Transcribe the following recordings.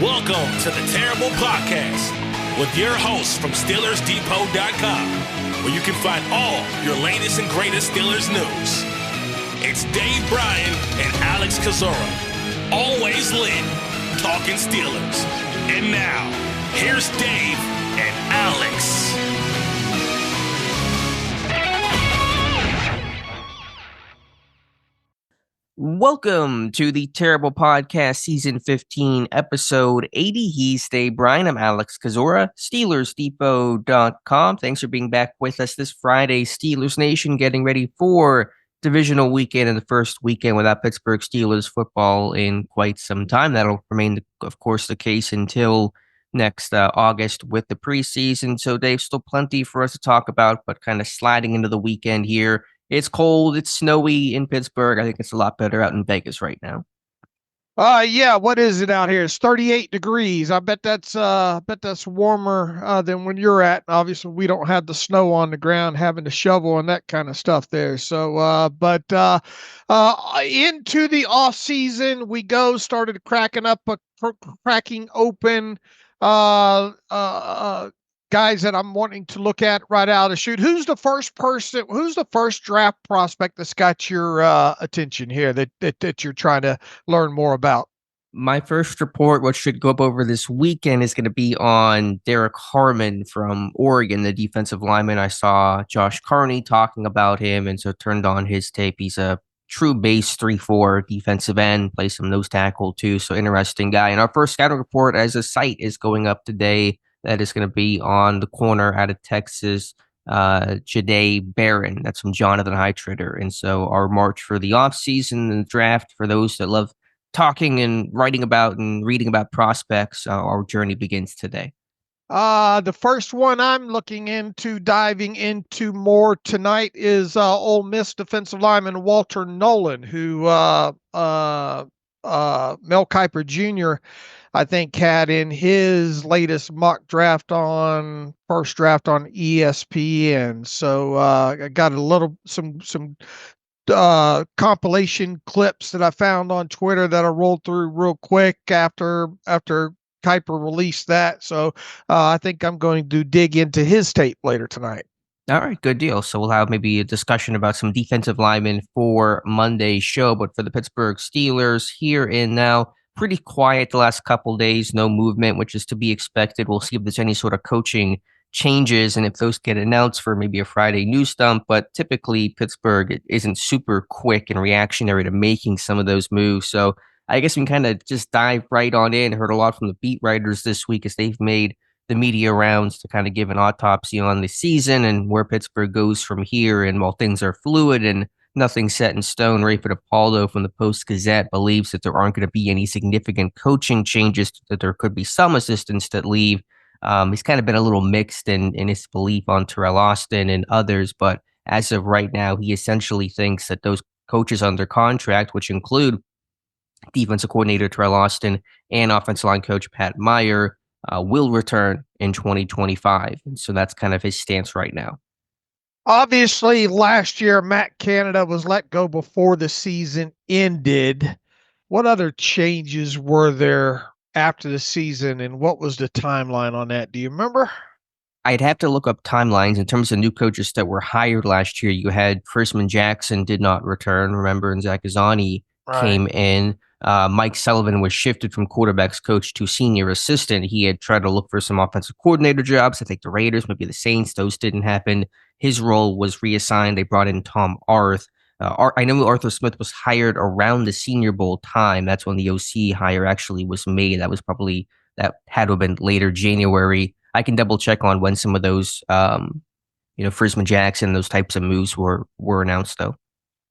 Welcome to the Terrible Podcast with your hosts from SteelersDepot.com, where you can find all your latest and greatest Steelers news. It's Dave Bryan and Alex Kozora, always lit, talking Steelers. And now, here's Dave and Alex. Welcome to the Terrible Podcast, Season 15, Episode 80. He's Dave Bryan. I'm Alex Kozora, SteelersDepot.com. Thanks for being back with us this Friday. Steelers Nation getting ready for Divisional weekend and the first weekend without Pittsburgh Steelers football in quite some time. That'll remain, of course, the case until next August with the preseason. So, Dave, still plenty for us to talk about, but kind of sliding into the weekend here. It's cold. It's snowy in Pittsburgh. I think it's a lot better out in Vegas right now. Yeah. What is it out here? It's 38 degrees. I bet that's warmer than when you're at. Obviously, we don't have the snow on the ground, having to shovel and that kind of stuff there. So, into the off season we go. Started cracking open. Guys that I'm wanting to look at right out of the chute. Who's the first draft prospect that's got your attention here that you're trying to learn more about? My first report, what should go up over this weekend, is going to be on Derek Harmon from Oregon, the defensive lineman. I saw Josh Carney talking about him, and so turned on his tape. He's a true base 3-4 defensive end, plays some nose tackle too, so interesting guy. And our first scouting report as a site is going up today. That is going to be on the corner out of Texas, Jahdae Barron. That's from Jonathan Heitritter. And so our march for the offseason and the draft, for those that love talking and writing about and reading about prospects, our journey begins today. The first one I'm looking into, diving into more tonight, is Ole Miss defensive lineman Walter Nolan, who Mel Kiper Jr., I think, had in his latest mock draft on ESPN. So I got some compilation clips that I found on Twitter that I rolled through real quick after Kiper released that. So I think I'm going to dig into his tape later tonight. All right, good deal. So we'll have maybe a discussion about some defensive linemen for Monday's show. But for the Pittsburgh Steelers, here and now, pretty quiet the last couple days, no movement, which is to be expected. We'll see if there's any sort of coaching changes and if those get announced for maybe a Friday news dump. But typically, Pittsburgh isn't super quick and reactionary to making some of those moves. So I guess we can kind of just dive right on in. Heard a lot from the beat writers this week as they've made the media rounds to kind of give an autopsy on the season and where Pittsburgh goes from here. And while things are fluid and nothing set in stone, Ray Fittipaldo from the Post-Gazette believes that there aren't going to be any significant coaching changes, that there could be some assistants that leave. He's kind of been a little mixed in his belief on Terrell Austin and others, but as of right now, he essentially thinks that those coaches under contract, which include defensive coordinator Terrell Austin and offensive line coach Pat Meyer, will return in 2025. And so that's kind of his stance right now. Obviously, last year, Matt Canada was let go before the season ended. What other changes were there after the season, and what was the timeline on that? Do you remember? I'd have to look up timelines in terms of new coaches that were hired last year. You had Frisman Jackson did not return, remember, and Zach Azzani came in. Mike Sullivan was shifted from quarterbacks coach to senior assistant. He had tried to look for some offensive coordinator jobs. I think the Raiders, maybe the Saints, those didn't happen. His role was reassigned. They brought in Tom Arth. I know Arthur Smith was hired around the Senior Bowl time. That's when the OC hire actually was made. That had to have been later January. I can double check on when some of those, Frisman Jackson, those types of moves were announced, though.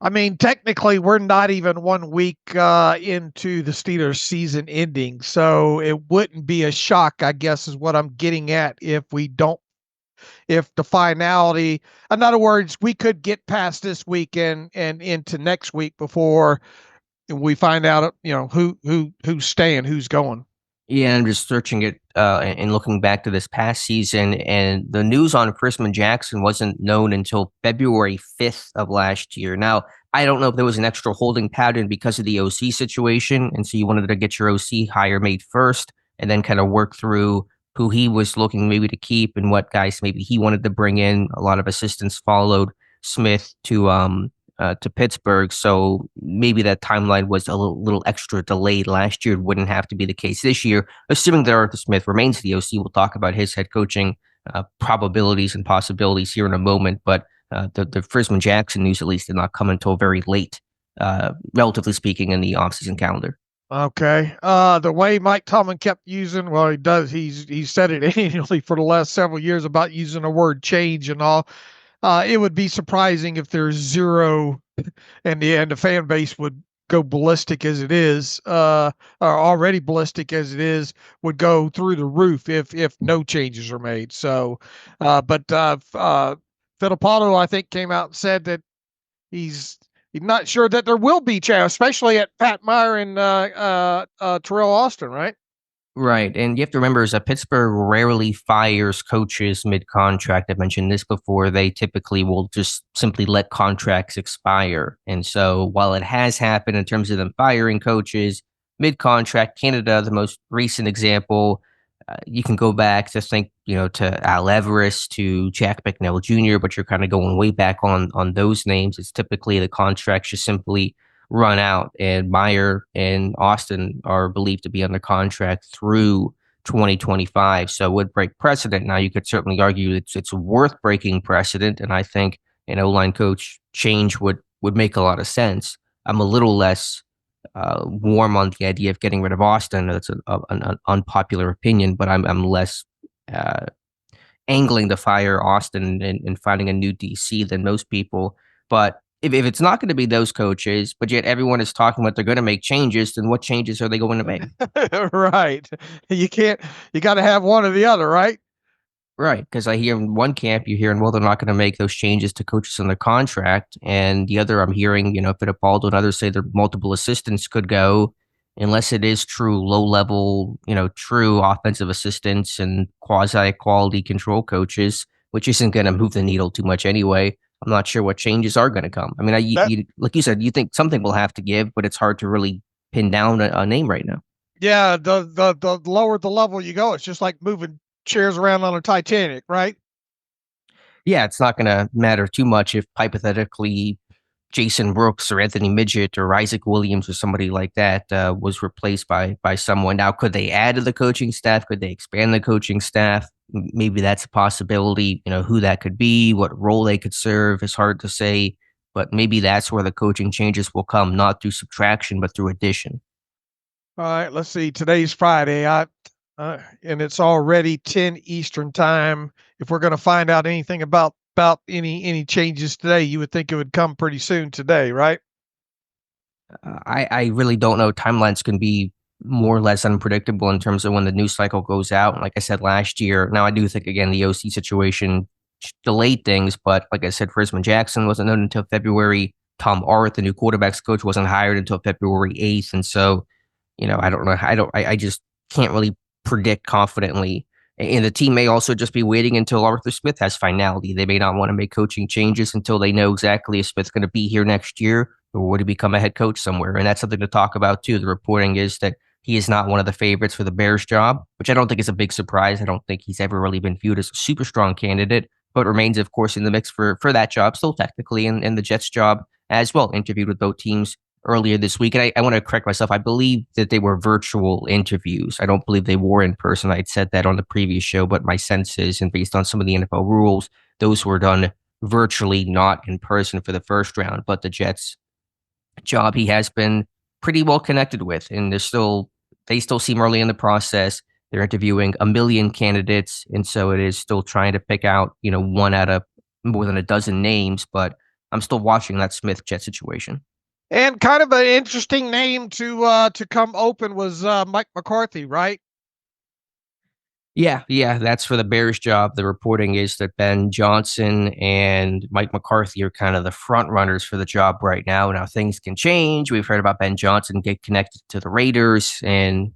I mean, technically, we're not even 1 week into the Steelers season ending, so it wouldn't be a shock, I guess, is what I'm getting at, if the finality, in other words, we could get past this week and into next week before we find out, who's staying, who's going. Yeah, I'm just searching it and looking back to this past season, and the news on Frisman Jackson wasn't known until February 5th of last year. Now, I don't know if there was an extra holding pattern because of the OC situation, and so you wanted to get your OC hire made first. and then kind of work through who he was looking maybe to keep and what guys maybe he wanted to bring in. A lot of assistants followed Smith to Pittsburgh, so maybe that timeline was a little extra delayed last year. It wouldn't have to be the case this year, assuming that Arthur Smith remains the OC. We'll talk about his head coaching probabilities and possibilities here in a moment, but the Frisman Jackson news at least did not come until very late, relatively speaking, in the offseason calendar. Okay. The way Mike Tomlin kept using, well, he's said it annually for the last several years about using the word change and all. It would be surprising if there's zero and the fan base would go ballistic as it is, or already ballistic as it is, would go through the roof if no changes are made. So, but Fittipaldo, I think, came out and said that he's not sure that there will be change, especially at Pat Meyer and Terrell Austin, right? Right. And you have to remember is that Pittsburgh rarely fires coaches mid-contract. I've mentioned this before. They typically will just simply let contracts expire. And so while it has happened in terms of them firing coaches mid-contract, Canada, the most recent example, you can go back to think, to Al Everest, to Jack McNeil Jr., but you're kind of going way back on those names. It's typically the contracts just simply run out, and Meyer and Austin are believed to be under contract through 2025. So it would break precedent. Now, you could certainly argue it's worth breaking precedent, and I think an O-line coach change would make a lot of sense. I'm a little less warm on the idea of getting rid of Austin. That's an unpopular opinion, but I'm less angling to fire Austin and finding a new DC than most people. But if it's not going to be those coaches, but yet everyone is talking about they're going to make changes, then what changes are they going to make? Right. You got to have one or the other, right? Right. Because I hear in one camp, you're hearing, well, they're not going to make those changes to coaches in their contract. And the other, I'm hearing, Fittipaldo and others say that multiple assistants could go unless it is true low level, true offensive assistants and quasi quality control coaches, which isn't going to move the needle too much anyway. I'm not sure what changes are going to come. I mean, like you said, you think something will have to give, but it's hard to really pin down a name right now. Yeah, the lower the level you go, it's just like moving chairs around on a Titanic, right? Yeah, it's not going to matter too much if hypothetically Jason Brooks or Anthony Midget or Isaac Williams or somebody like that was replaced by someone. Now, could they add to the coaching staff? Could they expand the coaching staff? Maybe that's a possibility. Who that could be, what role they could serve is hard to say, but maybe that's where the coaching changes will come, not through subtraction, but through addition. All right, let's see. Today's Friday, and it's already 10 Eastern time. If we're going to find out anything about any changes today, you would think it would come pretty soon today, right? I really don't know. Timelines can be more or less unpredictable in terms of when the news cycle goes out. And like I said last year, now I do think, again, the OC situation delayed things, but like I said, Frisman Jackson wasn't known until February. Tom Arth, the new quarterbacks coach, wasn't hired until February 8th. And so, I don't know. I just can't really predict confidently. And the team may also just be waiting until Arthur Smith has finality. They may not want to make coaching changes until they know exactly if Smith's going to be here next year or would he become a head coach somewhere. And that's something to talk about too. The reporting is that he is not one of the favorites for the Bears job, which I don't think is a big surprise. I don't think he's ever really been viewed as a super strong candidate, but remains, of course, in the mix for that job, still technically, and the Jets job as well. Interviewed with both teams earlier this week. And I want to correct myself. I believe that they were virtual interviews. I don't believe they were in person. I'd said that on the previous show, but my sense is, and based on some of the NFL rules, those were done virtually, not in person for the first round. But the Jets job, he has been pretty well connected with, and they still seem early in the process. They're interviewing a million candidates, and so it is still trying to pick out, one out of more than a dozen names. But I'm still watching that Smith Jet situation. And kind of an interesting name to come open was Mike McCarthy, right? Yeah, that's for the Bears job. The reporting is that Ben Johnson and Mike McCarthy are kind of the front runners for the job right now. Now things can change. We've heard about Ben Johnson get connected to the Raiders, and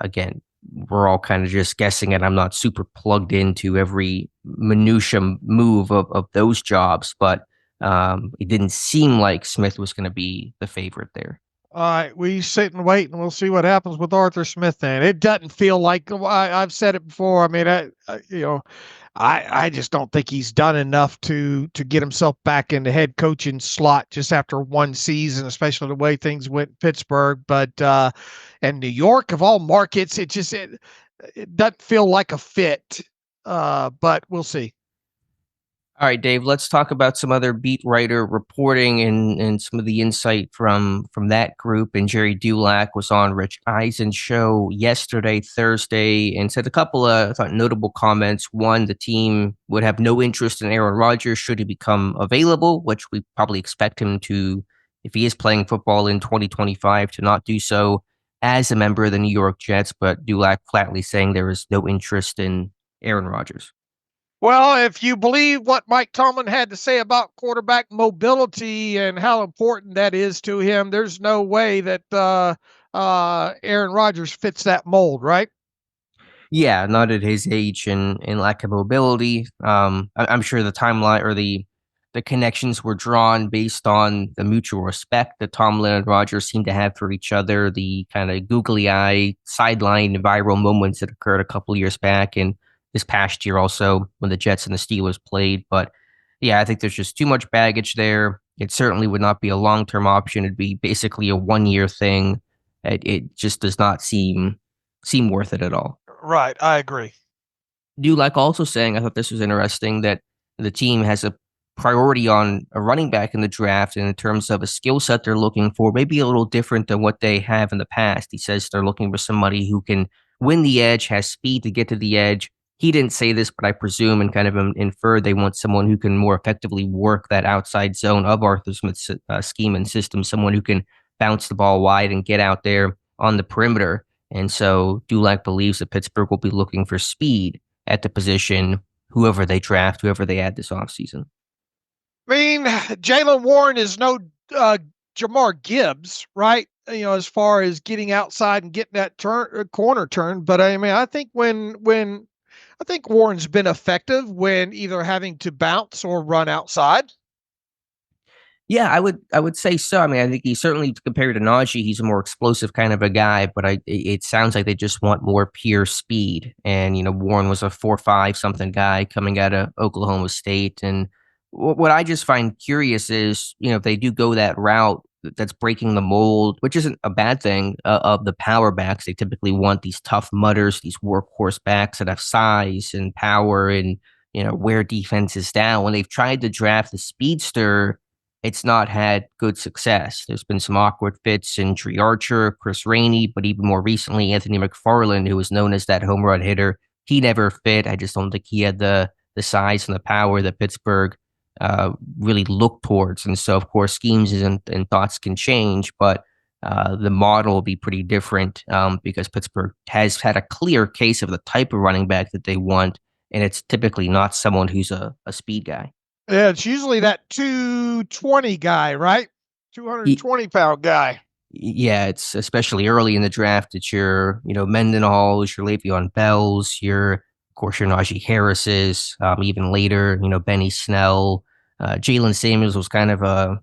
again, we're all kind of just guessing, and I'm not super plugged into every minutia move of those jobs, but it didn't seem like Smith was going to be the favorite there. All right, we sit and wait, and we'll see what happens with Arthur Smith. Then it doesn't feel like I've said it before. I mean, I just don't think he's done enough to get himself back in the head coaching slot just after one season, especially the way things went in Pittsburgh. But and New York, of all markets, it doesn't feel like a fit. But we'll see. All right, Dave, let's talk about some other beat writer reporting and some of the insight from that group. And Gerry Dulac was on Rich Eisen's show yesterday, Thursday, and said a couple of, I thought, notable comments. One, the team would have no interest in Aaron Rodgers should he become available, which we probably expect him to, if he is playing football in 2025, to not do so as a member of the New York Jets. But Dulac flatly saying there is no interest in Aaron Rodgers. Well, if you believe what Mike Tomlin had to say about quarterback mobility and how important that is to him, there's no way that Aaron Rodgers fits that mold, right? Yeah, not at his age and lack of mobility. I'm sure the timeline or the connections were drawn based on the mutual respect that Tomlin and Rodgers seem to have for each other, the kind of googly eye sideline viral moments that occurred a couple years back and this past year also when the Jets and the Steelers played. But yeah, I think there's just too much baggage there. It certainly would not be a long-term option. It'd be basically a one-year thing. It just does not seem worth it at all. Right, I agree. Dulac also saying, I thought this was interesting, that the team has a priority on a running back in the draft, and in terms of a skill set they're looking for, maybe a little different than what they have in the past. He says they're looking for somebody who can win the edge, has speed to get to the edge. He didn't say this, but I presume and kind of infer they want someone who can more effectively work that outside zone of Arthur Smith's scheme and system, someone who can bounce the ball wide and get out there on the perimeter. And so Dulac believes that Pittsburgh will be looking for speed at the position, whoever they draft, whoever they add this offseason. I mean, Jaylen Warren is no Jamar Gibbs, right? As far as getting outside and getting that corner turn. But I mean, I think I think Warren's been effective when either having to bounce or run outside. Yeah, I would say so. I mean, I think he's certainly, compared to Najee, he's a more explosive kind of a guy, but it sounds like they just want more pure speed. And, Warren was a 4.5 something guy coming out of Oklahoma State. And what I just find curious is, if they do go that route that's breaking the mold, which isn't a bad thing, of the power backs. They typically want these tough mutters, these workhorse backs that have size and power and, wear defenses down. When they've tried to draft the speedster, it's not had good success. There's been some awkward fits in Trey Archer, Chris Rainey, but even more recently, Anthony McFarland, who was known as that home run hitter. He never fit. I just don't think he had the size and the power that Pittsburgh really looked towards. And so, of course, schemes and thoughts can change, but the model will be pretty different because Pittsburgh has had a clear case of the type of running back that they want, and it's typically not someone who's a speed guy. Yeah, it's usually that 220 guy, right? 220-pound guy. Yeah, it's especially early in the draft. It's your, Mendenhalls, your Le'Veon Bells, of course, your Naji Harris's. Even later, Benny Snell. Jalen Samuels was kind of a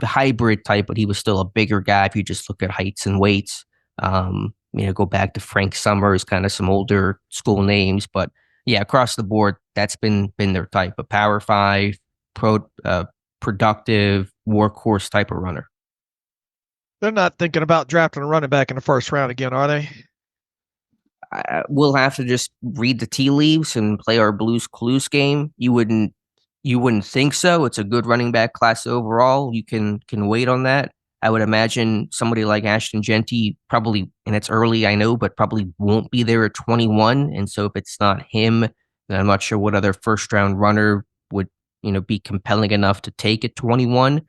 hybrid type, but he was still a bigger guy if you just look at heights and weights. Go back to Frank Summers, kind of some older school names, but yeah, across the board, that's been their type, a Power 5, productive, workhorse type of runner. They're not thinking about drafting a running back in the first round again, are they? We'll have to just read the tea leaves and play our Blues Clues game. You wouldn't think so. It's a good running back class overall. You can wait on that. I would imagine somebody like Ashton Genty probably, and it's early, I know, but probably won't be there at 21. And so if it's not him, then I'm not sure what other first round runner would, be compelling enough to take at 21.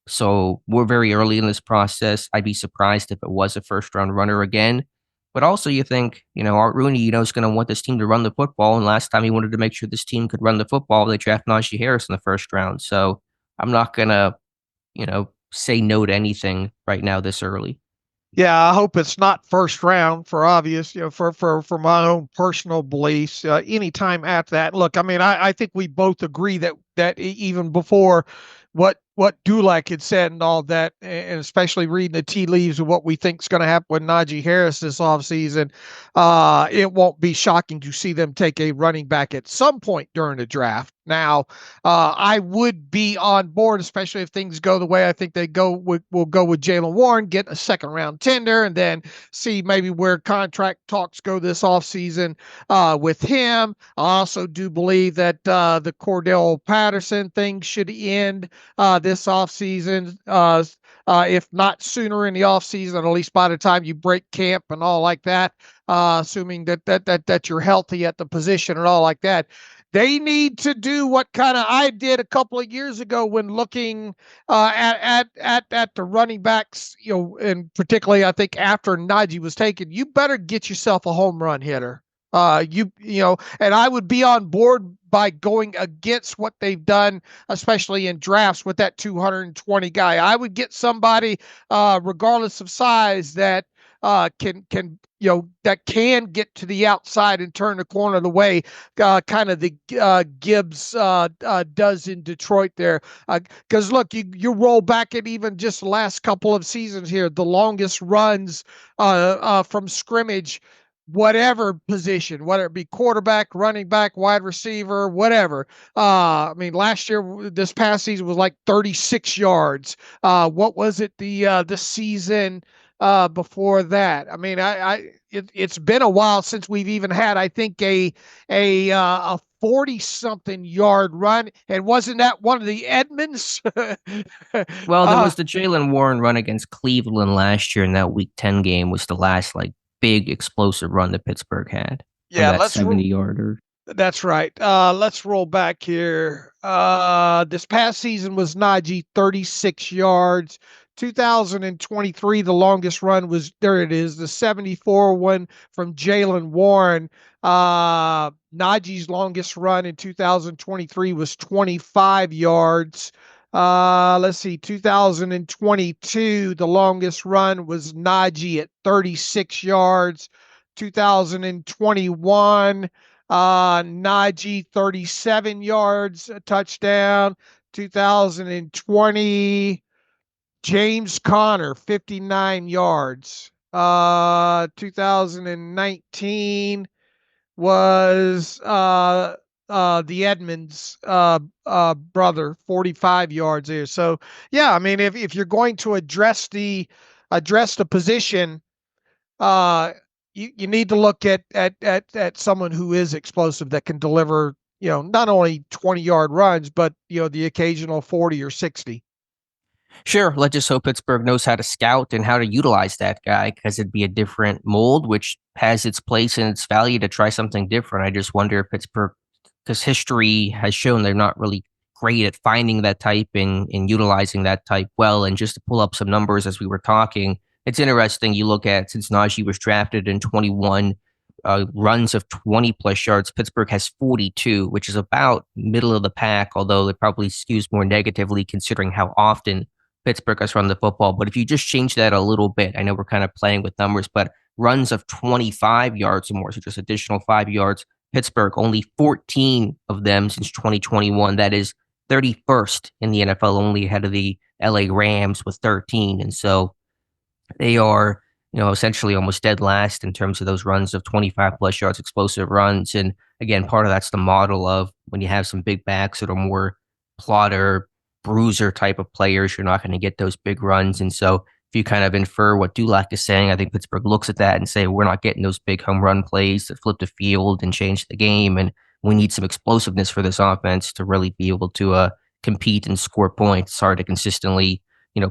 So we're very early in this process. I'd be surprised if it was a first round runner again. But also you think, Art Rooney, is going to want this team to run the football. And last time he wanted to make sure this team could run the football, they draft Naji Harris in the first round. So I'm not going to, say no to anything right now this early. Yeah, I hope it's not first round for obvious, for my own personal beliefs. Anytime after that, look, I mean, I think we both agree that even before what what Dulac had said and all that, and especially reading the tea leaves of what we think is going to happen with Naji Harris this offseason, it won't be shocking to see them take a running back at some point during the draft. Now, I would be on board, especially if things go the way I think they go. We'll go with Jaylen Warren, get a second round tender, and then see maybe where contract talks go this offseason with him. I also do believe that the Cordell Patterson thing should end this offseason, if not sooner in the offseason, at least by the time you break camp and all like that, assuming that you're healthy at the position and all like that. They need to do what kind of I did a couple of years ago when looking at the running backs, and particularly I think after Najee was taken, you better get yourself a home run hitter. And I would be on board by going against what they've done, especially in drafts with that 220 guy. I would get somebody, regardless of size, that can that can get to the outside and turn the corner the way kind of the Gibbs does in Detroit there. Because look, you roll back at even just the last couple of seasons here, the longest runs from scrimmage, whatever position, whether it be quarterback, running back, wide receiver, whatever. I mean, last year, this past season was like 36 yards. What was it the season before that? I mean, it's been a while since we've even had, I think, a 40-something yard run. And wasn't that one of the Edmonds? Well, there was the Jaylen Warren run against Cleveland last year, and that Week 10 game was the last big explosive run that Pittsburgh had. Yeah, that 70-yarder. That's right. Let's roll back here. This past season was Najee, 36 yards. 2023, the longest run was, there it is, the 74 one from Jaylen Warren. Najee's longest run in 2023 was 25 yards. Let's see, 2022, the longest run was Najee at 36 yards. 2021, Najee 37 yards, a touchdown. 2020, James Conner 59 yards. 2019 was the Edmonds brother, 45 yards there. So yeah, I mean, if you're going to address the position, you need to look at someone who is explosive, that can deliver, not only 20-yard runs, but the occasional 40 or 60. Sure, let's just hope Pittsburgh knows how to scout and how to utilize that guy, because it'd be a different mold, which has its place and its value to try something different. I just wonder if Pittsburgh, because history has shown they're not really great at finding that type and utilizing that type well. And just to pull up some numbers as we were talking, it's interesting. You look at, since Najee was drafted in 21, runs of 20 plus yards, Pittsburgh has 42, which is about middle of the pack, although it probably skews more negatively considering how often Pittsburgh has run the football. But if you just change that a little bit, I know we're kind of playing with numbers, but runs of 25 yards or more, so just additional 5 yards, Pittsburgh, only 14 of them since 2021. That is 31st in the NFL, only ahead of the LA Rams with 13. And so they are, essentially almost dead last in terms of those runs of 25 plus yards, explosive runs. And again, part of that's the model of when you have some big backs that are more plotter, bruiser type of players, you're not going to get those big runs. And so if you kind of infer what Dulac is saying, I think Pittsburgh looks at that and say, we're not getting those big home run plays that flip the field and change the game. And we need some explosiveness for this offense to really be able to compete and score points. It's hard to consistently,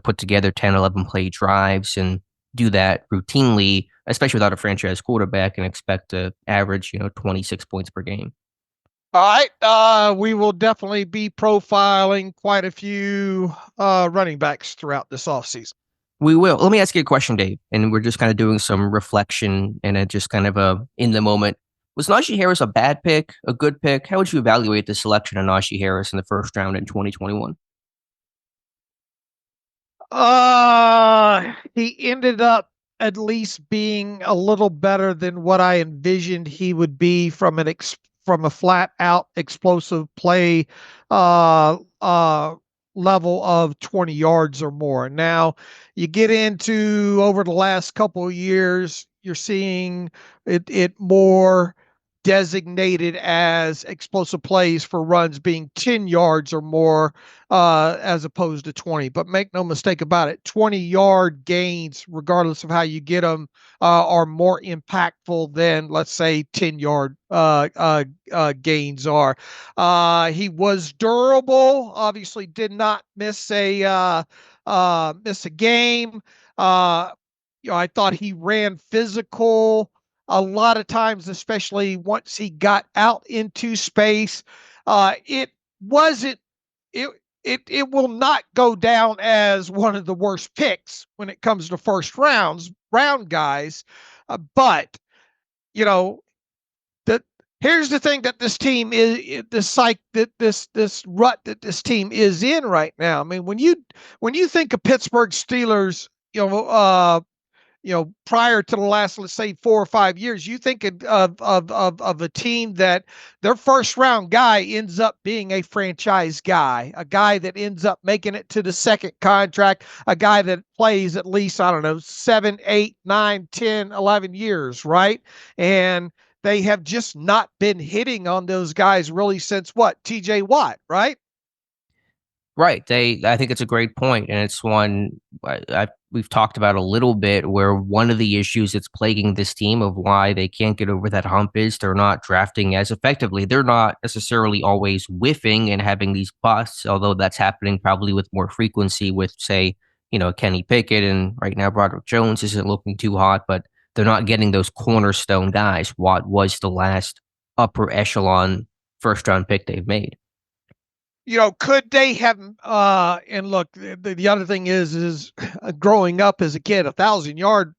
put together 10, 11 play drives and do that routinely, especially without a franchise quarterback, and expect to average, 26 points per game. All right. We will definitely be profiling quite a few running backs throughout this offseason. We will. Let me ask you a question, Dave. And we're just kind of doing some reflection and just kind of in the moment. Was Naji Harris a bad pick, a good pick? How would you evaluate the selection of Naji Harris in the first round in 2021? He ended up at least being a little better than what I envisioned he would be from a flat out explosive play level of 20 yards or more. Now, you get into over the last couple of years, you're seeing it more designated as explosive plays for runs being 10 yards or more, as opposed to 20. But make no mistake about it, 20-yard gains, regardless of how you get them, are more impactful than, let's say, 10-yard gains are. He was durable. Obviously, did not miss a game. I thought he ran physical a lot of times, especially once he got out into space. It wasn't. It will not go down as one of the worst picks when it comes to first round guys. But you know, that here's the thing that this team is this rut that this team is in right now. I mean, when you think of Pittsburgh Steelers, prior to the last, let's say, 4 or 5 years, you think of a team that their first round guy ends up being a franchise guy, a guy that ends up making it to the second contract, a guy that plays at least, I don't know, 7, 8, 9, 10, 11 years, right? And they have just not been hitting on those guys really since what? TJ Watt, right? Right. I think it's a great point, and it's one we've talked about a little bit, where one of the issues that's plaguing this team of why they can't get over that hump is they're not drafting as effectively. They're not necessarily always whiffing and having these busts, although that's happening probably with more frequency with, say, Kenny Pickett, and right now Broderick Jones isn't looking too hot, but they're not getting those cornerstone guys. Watt was the last upper echelon first round pick they've made. Could they have, and look, the other thing is growing up as a kid, 1,000-yard,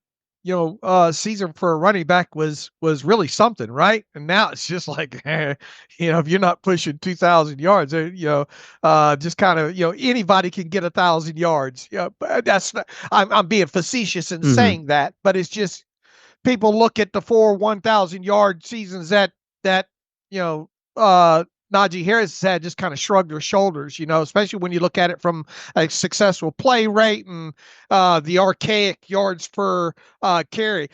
season for a running back was really something, right? And now it's just like, if you're not pushing 2,000 yards, just kind of, anybody can get 1,000 yards. But that's not, I'm being facetious in saying that, but it's just, people look at the 4 1,000-yard seasons that Naji Harris had, just kind of shrugged their shoulders, especially when you look at it from a successful play rate and the archaic yards per carry.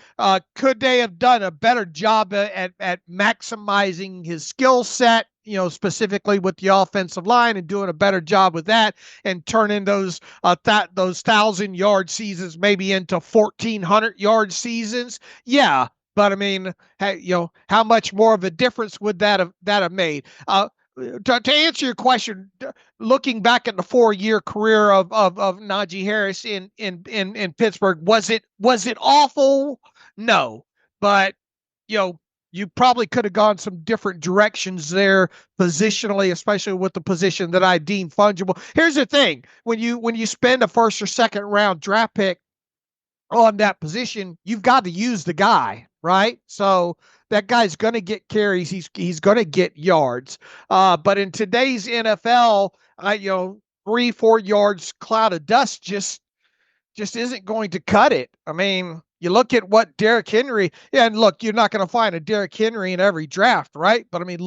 Could they have done a better job at maximizing his skill set, specifically with the offensive line, and doing a better job with that, and turning those 1,000-yard seasons maybe into 1,400-yard seasons? Yeah. But I mean, how much more of a difference would that have made? To answer your question, looking back at the 4-year career of Naji Harris in Pittsburgh, was it awful? No, but you probably could have gone some different directions there positionally, especially with the position that I deem fungible. Here's the thing: when you spend a first or second round draft pick on that position, you've got to use the guy, right? So that guy's going to get carries. He's going to get yards. But in today's NFL, 3-4 yards cloud of dust just isn't going to cut it. I mean, you look at what Derrick Henry, and look, you're not going to find a Derrick Henry in every draft, right? But I mean,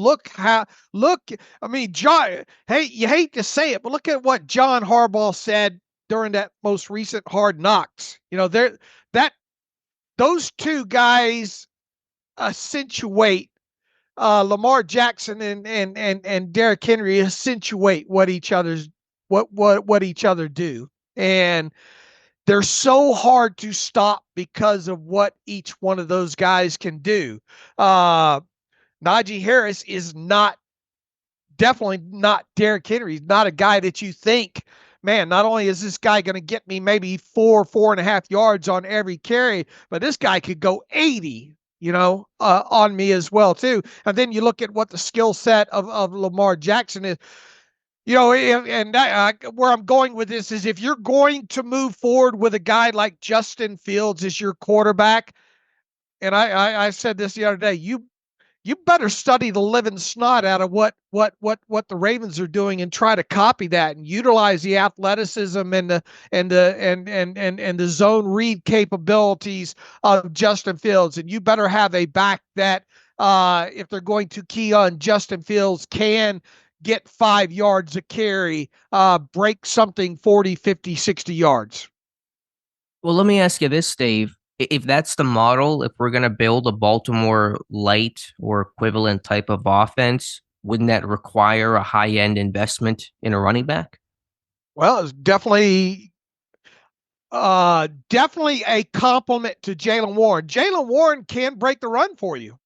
John, hey, you hate to say it, but look at what John Harbaugh said during that most recent Hard Knocks. Those two guys accentuate, Lamar Jackson and Derrick Henry accentuate what each other do, and they're so hard to stop because of what each one of those guys can do. Naji Harris is definitely not Derrick Henry. He's not a guy that you think, man, not only is this guy going to get me maybe 4.5 yards on every carry, but this guy could go 80, on me as well too. And then you look at what the skill set of Lamar Jackson is, and where I'm going with this is, if you're going to move forward with a guy like Justin Fields as your quarterback, and I said this the other day, you better study the living snot out of what the Ravens are doing and try to copy that and utilize the athleticism and the zone read capabilities of Justin Fields. And you better have a back that, if they're going to key on Justin Fields, can get 5 yards a carry, break something 40, 50, 60 yards. Well, let me ask you this, Dave. If that's the model, if we're going to build a Baltimore light or equivalent type of offense, wouldn't that require a high-end investment in a running back? Well, it's definitely a compliment to Jaylen Warren. Jaylen Warren can break the run for you.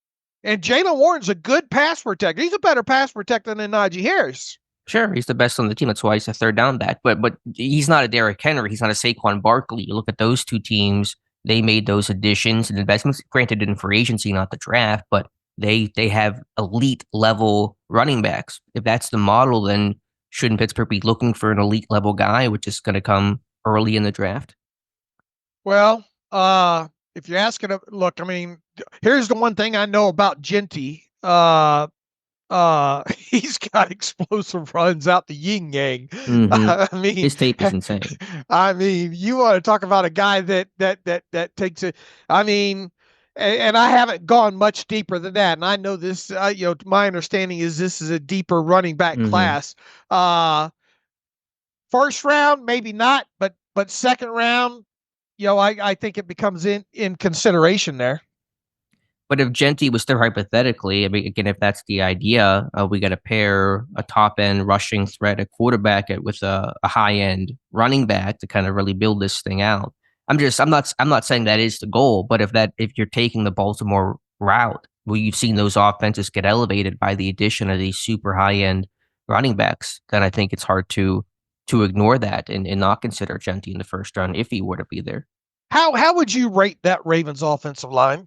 And Jaylen Warren's a good pass protector. He's a better pass protector than Naji Harris. Sure, he's the best on the team. That's why he's a third down back. But he's not a Derrick Henry. He's not a Saquon Barkley. You look at those two teams, they made those additions and investments, granted in free agency, not the draft, but they have elite level running backs. If that's the model, then shouldn't Pittsburgh be looking for an elite level guy, which is going to come early in the draft? Well, if you're asking, look, I mean, here's the one thing I know about Genty. He's got explosive runs out the yin yang. Mm-hmm. I mean, his tape is insane. I mean, you want to talk about a guy that takes it. I mean, and I haven't gone much deeper than that. And I know this, my understanding is this is a deeper running back class. First round, maybe not, but second round, I think it becomes in consideration there. But if Genty was there hypothetically, I mean, again, if that's the idea, we got to pair a top end rushing threat at quarterback with a high end running back to kind of really build this thing out. I'm not saying that is the goal, but if you're taking the Baltimore route, where you've seen those offenses get elevated by the addition of these super high end running backs, then I think it's hard to ignore that and not consider Genty in the first round if he were to be there. How would you rate that Ravens offensive line?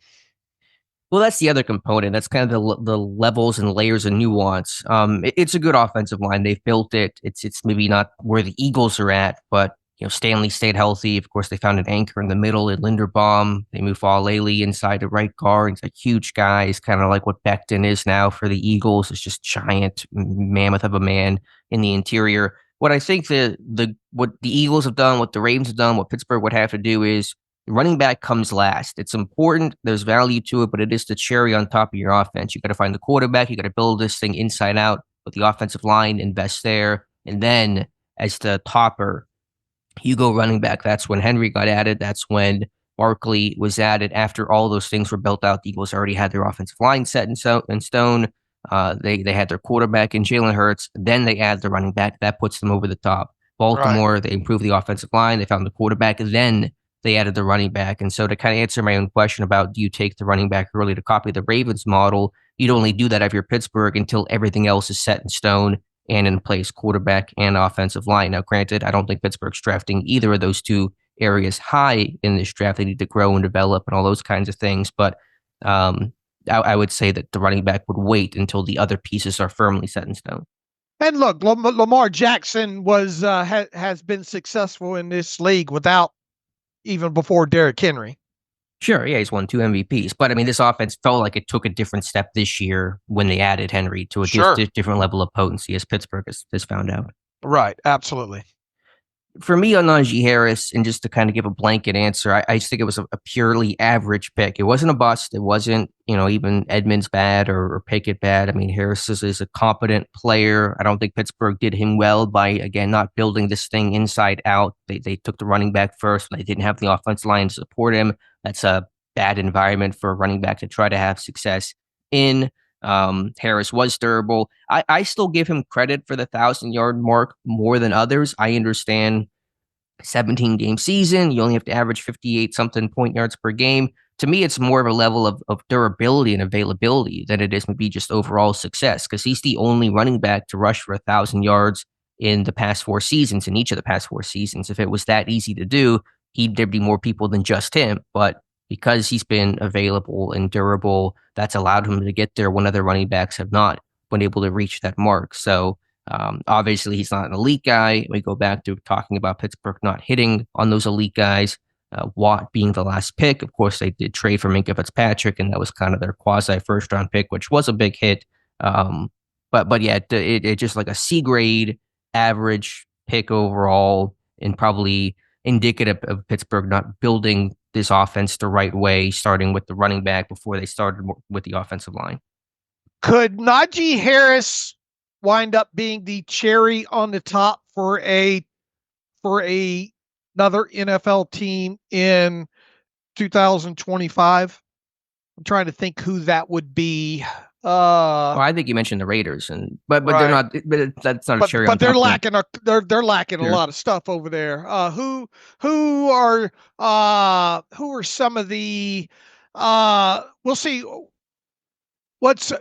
Well, that's the other component. That's kind of the levels and layers of nuance. It's a good offensive line. They've built it. It's maybe not where the Eagles are at, but Stanley stayed healthy. Of course, they found an anchor in the middle in Linderbaum. They moved Falele inside the right guard. He's a huge guy. He's kind of like what Becton is now for the Eagles. It's just giant mammoth of a man in the interior. What I think what the Eagles have done, what the Ravens have done, what Pittsburgh would have to do is running back comes last. It's important. There's value to it, but it is the cherry on top of your offense. You got to find the quarterback. You got to build this thing inside out with the offensive line, invest there. And then as the topper, you go running back. That's when Henry got added. That's when Barkley was added. After all those things were built out, the Eagles already had their offensive line set in stone. They had their quarterback in Jalen Hurts. Then they add the running back. That puts them over the top. Baltimore, right. They improved the offensive line. They found the quarterback. Then they added the running back. And so to kind of answer my own question about do you take the running back early to copy the Ravens model, you'd only do that if you're Pittsburgh until everything else is set in stone and in place, quarterback and offensive line. Now, granted, I don't think Pittsburgh's drafting either of those two areas high in this draft. They need to grow and develop and all those kinds of things. But I would say that the running back would wait until the other pieces are firmly set in stone. And look, Lamar Jackson has been successful in this league without even before Derrick Henry. Sure, yeah, he's won 2 MVPs. But, I mean, this offense felt like it took a different step this year when they added Henry to a different level of potency, as Pittsburgh has found out. Right, absolutely. For me on Naji Harris, and just to kind of give a blanket answer, I just think it was a purely average pick. It wasn't a bust. It wasn't, even Edmonds bad or Pickett bad. I mean, Harris is a competent player. I don't think Pittsburgh did him well by, again, not building this thing inside out. They took the running back first. They didn't have the offensive line to support him. That's a bad environment for a running back to try to have success in. Harris was durable. I still give him credit for the 1,000-yard mark more than others. I understand 17-game season. You only have to average 58-something point yards per game. To me, it's more of a level of durability and availability than it is maybe just overall success, because he's the only running back to rush for 1,000 yards in the past 4 seasons, in each of the past 4 seasons. If it was that easy to do, there'd be more people than just him. But because he's been available and durable, that's allowed him to get there when other running backs have not been able to reach that mark. So obviously he's not an elite guy. We go back to talking about Pittsburgh not hitting on those elite guys. Watt being the last pick. Of course, they did trade for Minkah Fitzpatrick, and that was kind of their quasi first round pick, which was a big hit. But yeah, it just like a C grade average pick overall, and probably indicative of Pittsburgh not building this offense the right way, starting with the running back before they started with the offensive line. Could Naji Harris wind up being the cherry on the top for another NFL team in 2025? I'm trying to think who that would be. Well, I think you mentioned the Raiders, but they're right. not. But that's not a cherry on top. But they're lacking they're lacking Sure. a lot of stuff over there. Who are some of the we'll see. What's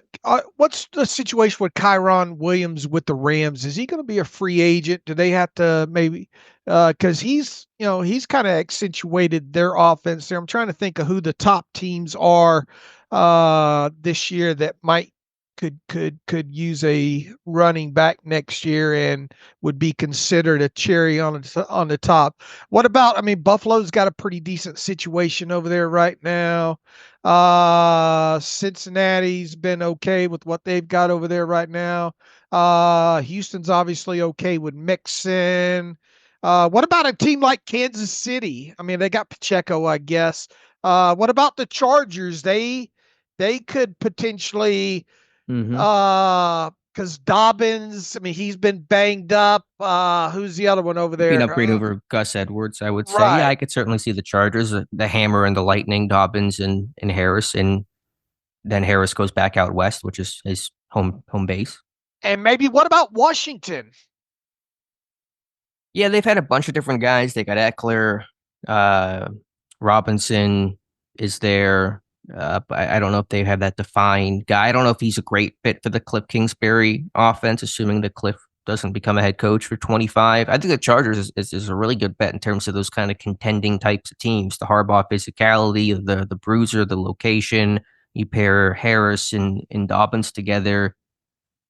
the situation with Kyron Williams with the Rams? Is he going to be a free agent? Do they have to maybe because he's kind of accentuated their offense there. I'm trying to think of who the top teams are this year that might could use a running back next year and would be considered a cherry on the top. What about, I mean, Buffalo's got a pretty decent situation over there right now. Cincinnati's been okay with what they've got over there right now. Houston's obviously okay with Mixon. What about a team like Kansas City? I mean, they got Pacheco, I guess. What about the Chargers? They could potentially, because Dobbins, I mean, he's been banged up. Who's the other one over there? Be an upgrade over Gus Edwards, I would say. Right. Yeah, I could certainly see the Chargers, the hammer and the lightning, Dobbins and Harris, and then Harris goes back out west, which is his home base. And maybe what about Washington? Yeah, they've had a bunch of different guys. They got Eckler, Robinson is there. But I don't know if they have that defined guy. I don't know if he's a great fit for the Cliff Kingsbury offense, assuming that Cliff doesn't become a head coach for 25. I think the Chargers is a really good bet in terms of those kind of contending types of teams. The Harbaugh physicality, the bruiser, the location. You pair Harris and Dobbins together.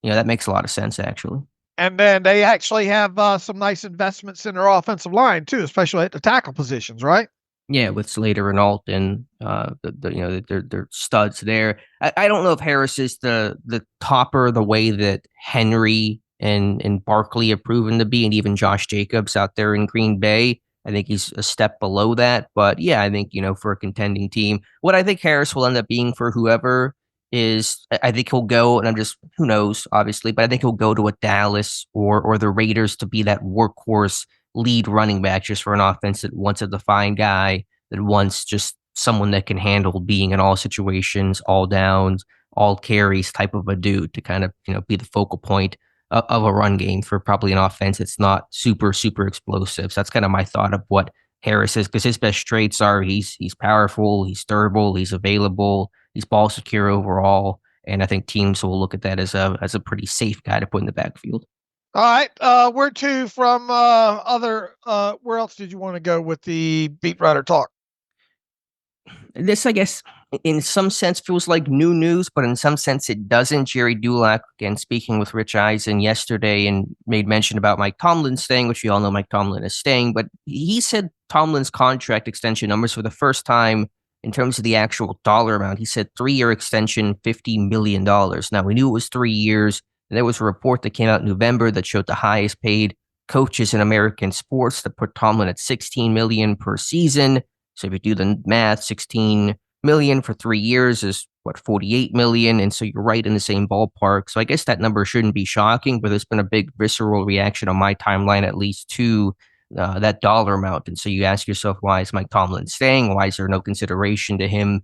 That makes a lot of sense, actually. And then they actually have some nice investments in their offensive line too, especially at the tackle positions, right? Yeah, with Slater and Alton, they're studs there. I don't know if Harris is the topper the way that Henry and Barkley have proven to be, and even Josh Jacobs out there in Green Bay. I think he's a step below that. But yeah, I think, for a contending team, what I think Harris will end up being for whoever is, I think he'll go, and who knows, obviously, but I think he'll go to a Dallas or the Raiders to be that workhorse lead running back, just for an offense that wants a defined guy, that wants just someone that can handle being in all situations, all downs, all carries type of a dude to kind of, be the focal point of a run game for probably an offense that's not super, super explosive. So that's kind of my thought of what Harris is, because his best traits are he's powerful, he's durable, he's available, he's ball secure overall. And I think teams will look at that as a pretty safe guy to put in the backfield. All right. Where to from where else did you want to go with the beat writer talk? This, I guess, in some sense feels like new news, but in some sense it doesn't. Gerry Dulac, again, speaking with Rich Eisen yesterday, and made mention about Mike Tomlin staying, which we all know Mike Tomlin is staying, but he said Tomlin's contract extension numbers for the first time in terms of the actual dollar amount. He said 3-year extension, $50 million. Now, we knew it was 3 years. And there was a report that came out in November that showed the highest paid coaches in American sports that put Tomlin at $16 million per season. So if you do the math, $16 million for 3 years is $48 million. And so you're right in the same ballpark. So I guess that number shouldn't be shocking, but there's been a big visceral reaction on my timeline, at least, to that dollar amount. And so you ask yourself, why is Mike Tomlin staying? Why is there no consideration to him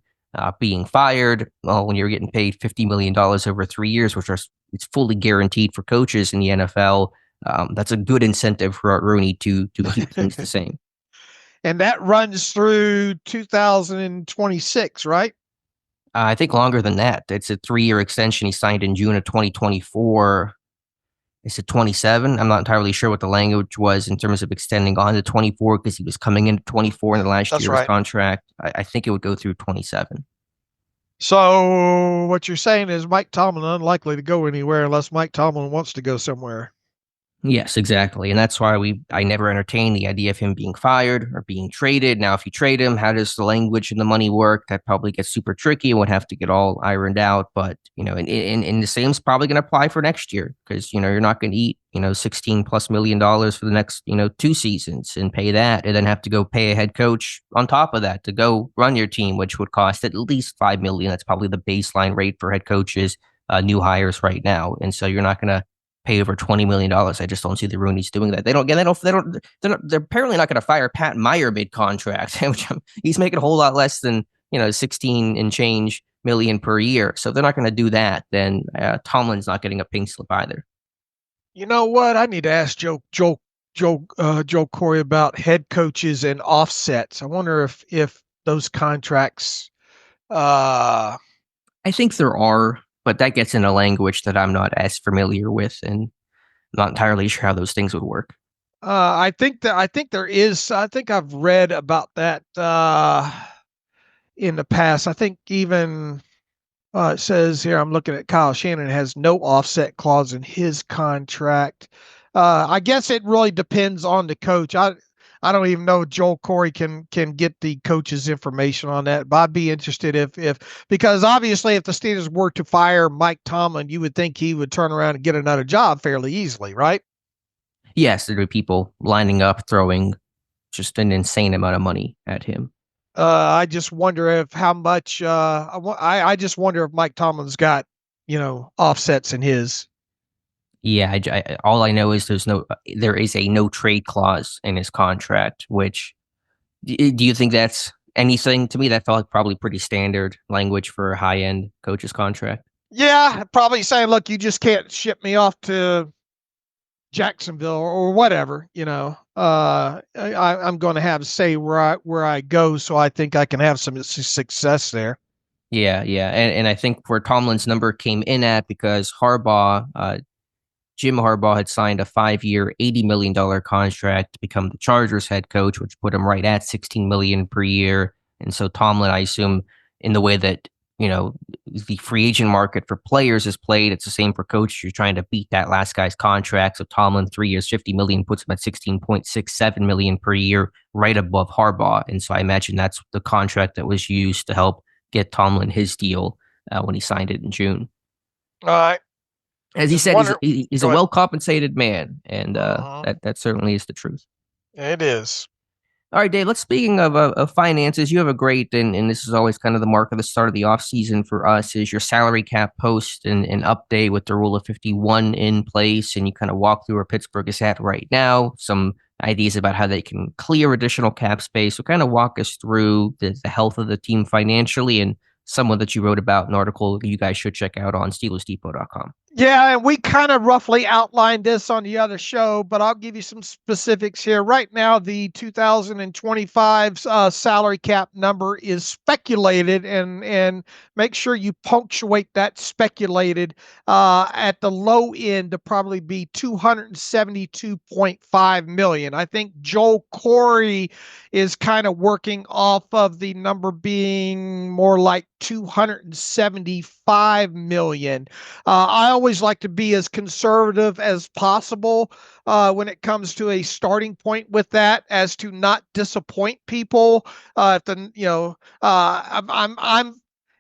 being fired? Well, when you're getting paid $50 million over 3 years, which it's fully guaranteed for coaches in the NFL, that's a good incentive for Art Rooney to keep things the same. And that runs through 2026, right? I think longer than that. It's a 3-year extension. He signed in June of 2024. Is it 27? I'm not entirely sure what the language was in terms of extending on to 24, because he was coming into 24 in the last year of his contract. I think it would go through 27. So what you're saying is Mike Tomlin unlikely to go anywhere unless Mike Tomlin wants to go somewhere. Yes, exactly. And that's why I never entertained the idea of him being fired or being traded. Now, if you trade him, how does the language and the money work? That probably gets super tricky and would have to get all ironed out. But, and the same's probably going to apply for next year, because, you're not going to eat, $16+ million for the next, 2 seasons and pay that, and then have to go pay a head coach on top of that to go run your team, which would cost at least $5 million. That's probably the baseline rate for head coaches, new hires right now. And so you're not going to pay over $20 million. I just don't see the Rooney's doing that. They're apparently not going to fire Pat Meyer mid-contract, which he's making a whole lot less than, 16 and change million per year. So if they're not going to do that, then Tomlin's not getting a pink slip either. You know what? I need to ask Joe Corey about head coaches and offsets. I wonder if those contracts. I think there are, but that gets into language that I'm not as familiar with, and I'm not entirely sure how those things would work. I think there is. I think I've read about that in the past. I think even it says here, I'm looking at Kyle Shanahan has no offset clause in his contract. I guess it really depends on the coach. I don't even know if Joel Corey can get the coach's information on that, but I'd be interested because obviously if the Steelers were to fire Mike Tomlin, you would think he would turn around and get another job fairly easily, right? Yes, there are people lining up, throwing just an insane amount of money at him. I just wonder if how much. I just wonder if Mike Tomlin's got offsets in his. Yeah, all I know is there is a no trade clause in his contract. Which do you think that's anything? To me, that felt like probably pretty standard language for a high end coach's contract. Yeah, probably saying, look, you just can't ship me off to Jacksonville or whatever, I'm going to have to say where I go. So I think I can have some success there. Yeah. And I think where Tomlin's number came in at, because Jim Harbaugh had signed a 5-year, $80 million contract to become the Chargers head coach, which put him right at $16 million per year. And so Tomlin, I assume, in the way that the free agent market for players is played, it's the same for coaches. You're trying to beat that last guy's contract. So Tomlin, 3 years, $50 million, puts him at $16.67 million per year, right above Harbaugh. And so I imagine that's the contract that was used to help get Tomlin his deal when he signed it in June. All right. As he said, he's a well-compensated man, and that certainly is the truth. It is. All right, Dave, speaking of finances, you have a great, and this is always kind of the mark of the start of the offseason for us, is your salary cap post and update with the rule of 51 in place. And you kind of walk through where Pittsburgh is at right now, some ideas about how they can clear additional cap space. So kind of walk us through the health of the team financially, and someone that you wrote about, an article you guys should check out on SteelersDepot.com. Yeah, and we kind of roughly outlined this on the other show, but I'll give you some specifics here. Right now, the 2025 salary cap number is speculated, and make sure you punctuate that speculated at the low end to probably be $272.5 million. I think Joel Corey is kind of working off of the number being more like $275 million. I always like to be as conservative as possible when it comes to a starting point with that, as to not disappoint people.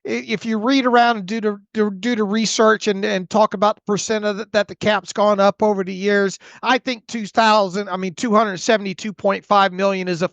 If you read around and do the research and talk about the percent of that the cap's gone up over the years, I think $272.5 million is a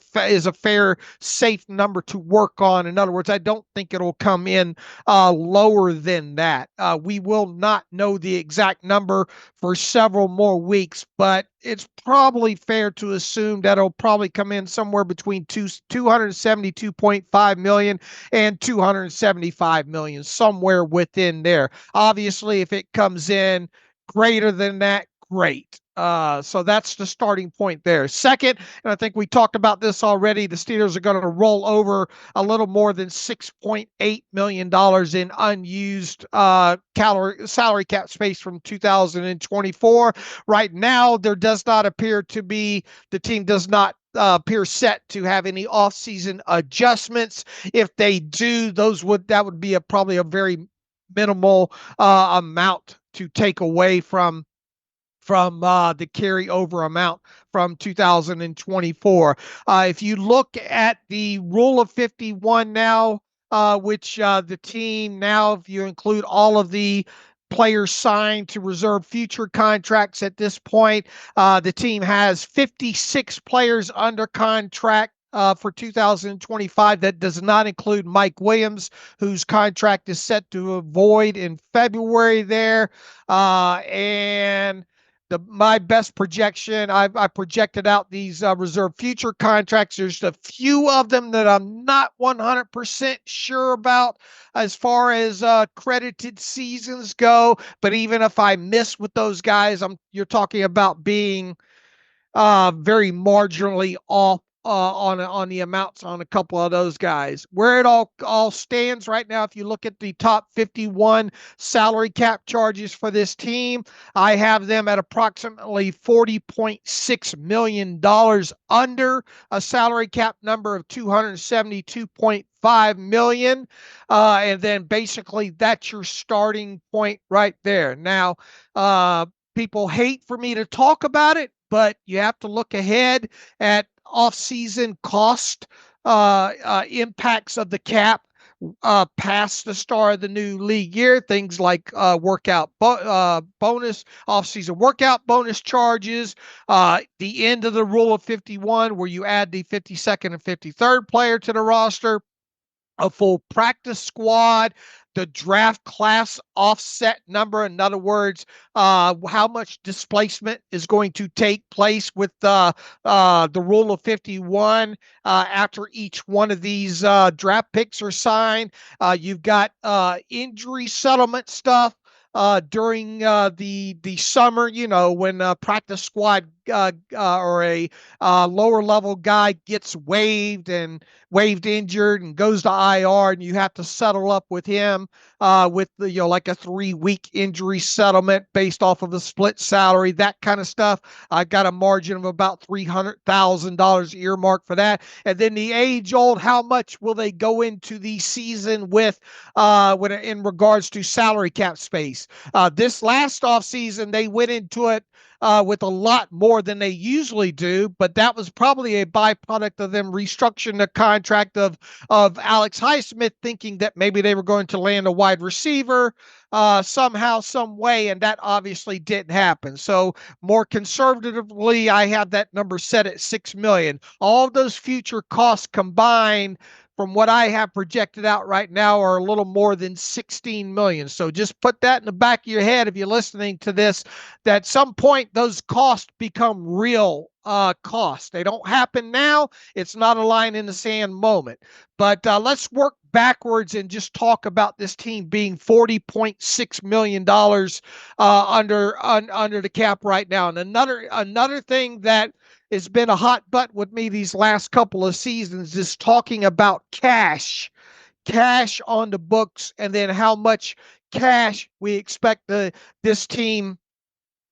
fair, safe number to work on. In other words, I don't think it'll come in lower than that. We will not know the exact number for several more weeks, but it's probably fair to assume that it'll probably come in somewhere between $272.5 million and $275 million, somewhere within there. Obviously, if it comes in greater than that, great. So that's the starting point there. Second, and I think we talked about this already, the Steelers are going to roll over a little more than $6.8 million in unused salary cap space from 2024. Right now, there does not appear to be, the team does not appear set to have any offseason adjustments. If they do, that would be probably a very minimal amount to take away from the carryover amount from 2024. If you look at the rule of 51 now, which the team now, if you include all of the players signed to reserve future contracts at this point, the team has 56 players under contract for 2025. That does not include Mike Williams, whose contract is set to void in February there. And my best projection, I projected out these reserve future contracts. There's a few of them that I'm not 100% sure about as far as credited seasons go. But even if I miss with those guys, you're talking about being very marginally off on the amounts on a couple of those guys. Where it all stands right now, if you look at the top 51 salary cap charges for this team, I have them at approximately $40.6 million under a salary cap number of $272.5 million. And then basically that's your starting point right there. Now, people hate for me to talk about it, but you have to look ahead at off-season cost impacts of the cap past the start of the new league year. Things like workout bonus, off-season workout bonus charges, the end of the rule of 51 where you add the 52nd and 53rd player to the roster, a full practice squad, the draft class offset number. In other words, how much displacement is going to take place with the rule of 51 after each one of these draft picks are signed. You've got injury settlement stuff during the summer, when a practice squad or a lower level guy gets waived injured and goes to IR, and you have to settle up with him with like a 3-week injury settlement based off of a split salary, that kind of stuff. I got a margin of about $300,000 earmarked for that. And then the age old, how much will they go into the season with in regards to salary cap space? This last offseason, they went into it with a lot more than they usually do, but that was probably a byproduct of them restructuring the contract of Alex Highsmith, thinking that maybe they were going to land a wide receiver somehow, some way, and that obviously didn't happen. So more conservatively, I have that number set at $6 million. All of those future costs combined, from what I have projected out right now, are a little more than $16 million. So just put that in the back of your head if you're listening to this, that at some point those costs become real costs. They don't happen now. It's not a line in the sand moment. But let's work backwards and just talk about this team being $40.6 million under the cap right now. And another thing that has been a hot butt with me these last couple of seasons is talking about cash on the books, and then how much cash we expect this team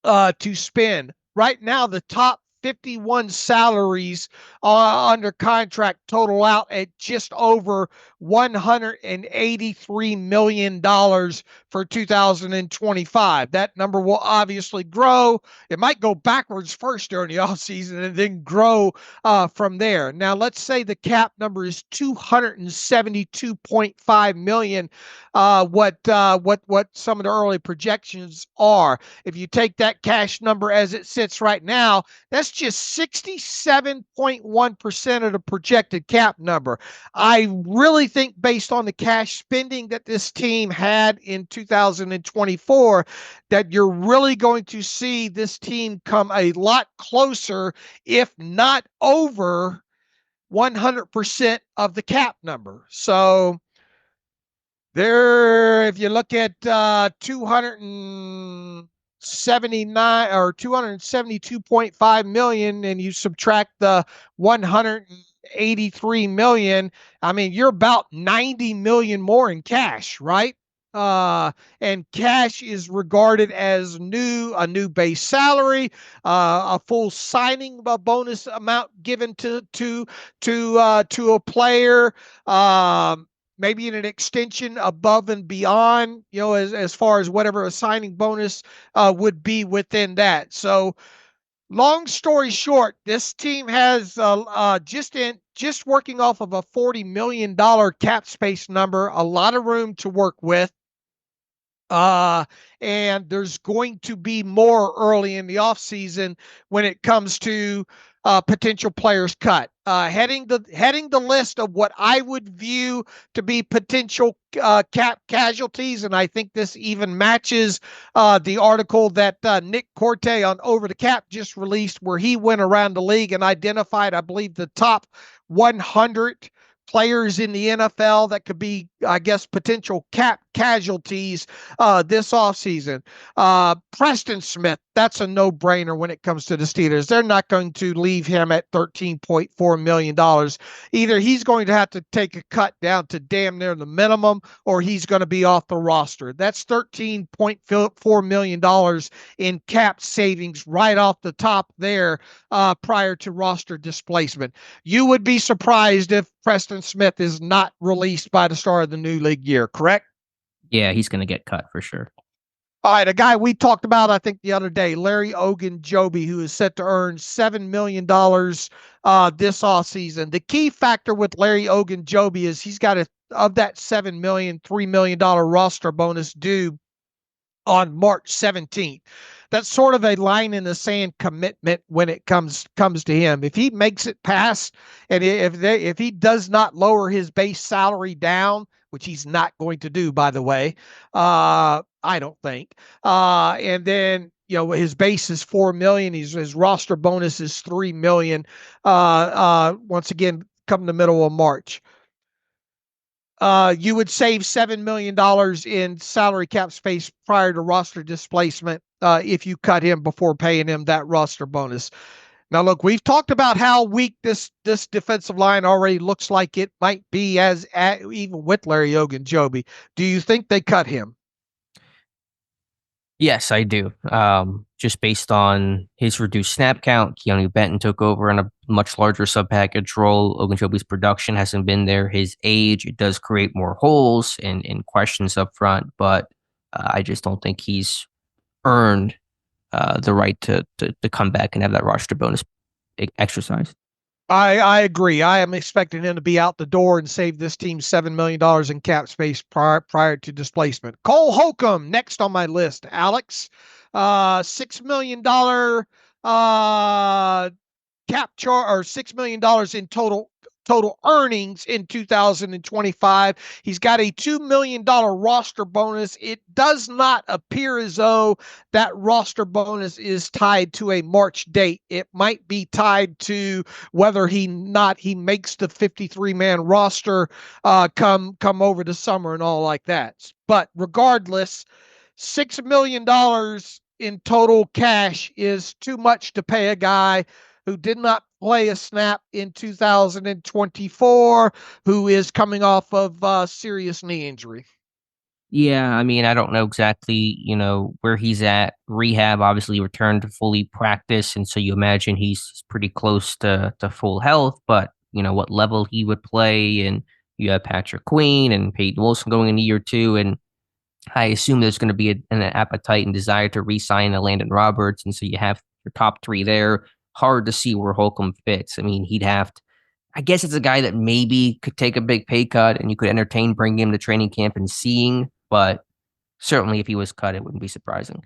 to spend. Right now, the top 51 salaries under contract total out at just over $183 million for 2025. That number will obviously grow. It might go backwards first during the offseason and then grow from there. Now, let's say the cap number is $272.5 million, what some of the early projections are. If you take that cash number as it sits right now, that's just 67.1% of the projected cap number. I really think, based on the cash spending that this team had in 2024, that you're really going to see this team come a lot closer, if not over 100% of the cap number. So there, if you look at 279 or 272.5 million and you subtract the 183 million, I mean, you're about 90 million more in cash, right? And cash is regarded as a new base salary, a full signing bonus amount given to a player, maybe in an extension above and beyond, as far as whatever a signing bonus would be within that. So, long story short, this team has just working off of a $40 million cap space number, a lot of room to work with. And there's going to be more early in the offseason when it comes to potential players cut. Heading the list of what I would view to be potential cap casualties, and I think this even matches the article that Nick Corte on Over the Cap just released, where he went around the league and identified, I believe, the top 100 players in the NFL that could be, I guess, potential cap casualties this offseason. Preston Smith, that's a no-brainer when it comes to the Steelers. They're not going to leave him at $13.4 million. Either he's going to have to take a cut down to damn near the minimum, or he's going to be off the roster. That's $13.4 million in cap savings right off the top there prior to roster displacement. You would be surprised if Preston Smith is not released by the start of the new league year, correct? Yeah, he's going to get cut for sure. All right, a guy we talked about, I think, the other day, Larry Ogunjobi, who is set to earn $7 million this offseason. The key factor with Larry Ogunjobi is he's got of that $7 million, $3 million roster bonus due on March 17th. That's sort of a line in the sand commitment when it comes to him. If he makes it past, and if he does not lower his base salary down, which he's not going to do, by the way, I don't think. And then, his base is $4 million. His roster bonus is $3 million. Once again, come the middle of March. You would save $7 million in salary cap space prior to roster displacement if you cut him before paying him that roster bonus. Now, look, we've talked about how weak this defensive line already looks like it might be even with Larry Ogunjobi. Do you think they cut him? Yes, I do. Just based on his reduced snap count, Keanu Benton took over in a much larger sub-package role. Ogunjobi's production hasn't been there. His age, it does create more holes and questions up front, but I just don't think he's earned the right to come back and have that roster bonus exercised. I agree. I am expecting him to be out the door and save this team $7 million in cap space prior to displacement. Cole Holcomb, next on my list. Alex, $6 million cap chart, or $6 million in total earnings in 2025. He's got a $2 million roster bonus. It does not appear as though that roster bonus is tied to a March date. It might be tied to whether he makes the 53-man roster come over the summer and all like that. But regardless, $6 million in total cash is too much to pay a guy who did not play a snap in 2024, who is coming off of serious knee injury. Yeah, I mean, I don't know exactly, where he's at. Rehab obviously returned to fully practice, and so you imagine he's pretty close to full health, but, what level he would play, and you have Patrick Queen and Peyton Wilson going in year two, and I assume there's going to be an appetite and desire to re-sign Landon Roberts, and so you have your top three there. Hard to see where Holcomb fits. I mean, I guess it's a guy that maybe could take a big pay cut and you could entertain bringing him to training camp and seeing, but certainly if he was cut, it wouldn't be surprising.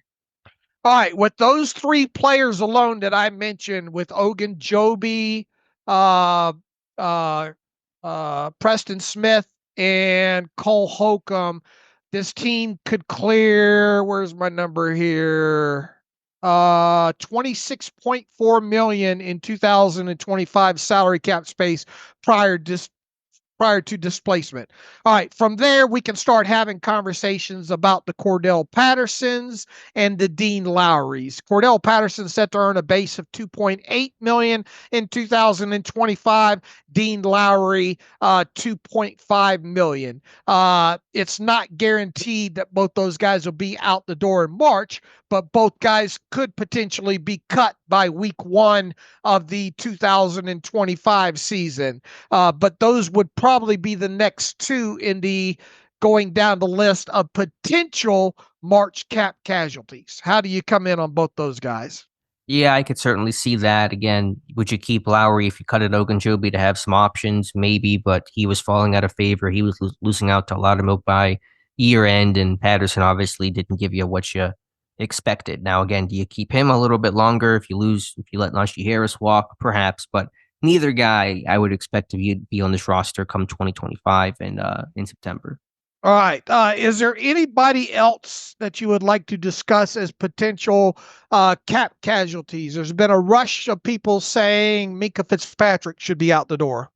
All right, with those three players alone that I mentioned, with Ogunjobi, Preston Smith, and Cole Holcomb, this team could clear, where's my number here? $26.4 million in 2025 salary cap space prior to displacement. All right, from there, we can start having conversations about the Cordell Pattersons and the Dean Lowrys. Cordell Patterson set to earn a base of $2.8 million in 2025. Dean Lowry, $2.5 million. It's not guaranteed that both those guys will be out the door in March, but both guys could potentially be cut by week one of the 2025 season. But those would probably be the next two in the going down the list of potential March cap casualties. How do you come in on both those guys? Yeah, I could certainly see that. Again, would you keep Lowry if you cut it Ogunjobi to have some options? Maybe, but he was falling out of favor. He was losing out to a lot of milk by year end, and Patterson obviously didn't give you what you expected. Now, again, do you keep him a little bit longer if you let Naji Harris walk? Perhaps, but neither guy I would expect to be on this roster come 2025 and in September. All right. Is there anybody else that you would like to discuss as potential cap casualties? There's been a rush of people saying Minkah Fitzpatrick should be out the door.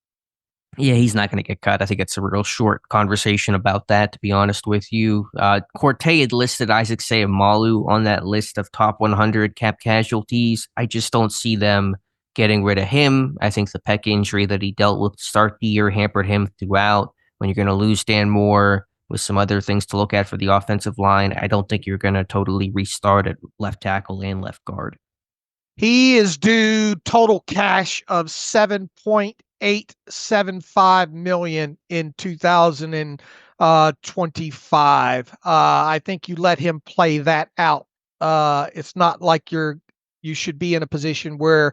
Yeah, he's not going to get cut. I think it's a real short conversation about that, to be honest with you. Corte had listed Isaac Seumalo on that list of top 100 cap casualties. I just don't see them getting rid of him. I think the pec injury that he dealt with to start the year hampered him throughout. When you're going to lose Dan Moore with some other things to look at for the offensive line, I don't think you're going to totally restart at left tackle and left guard. He is due total cash of $7.875 million in 2025. I think you let him play that out. It's not like you should be in a position where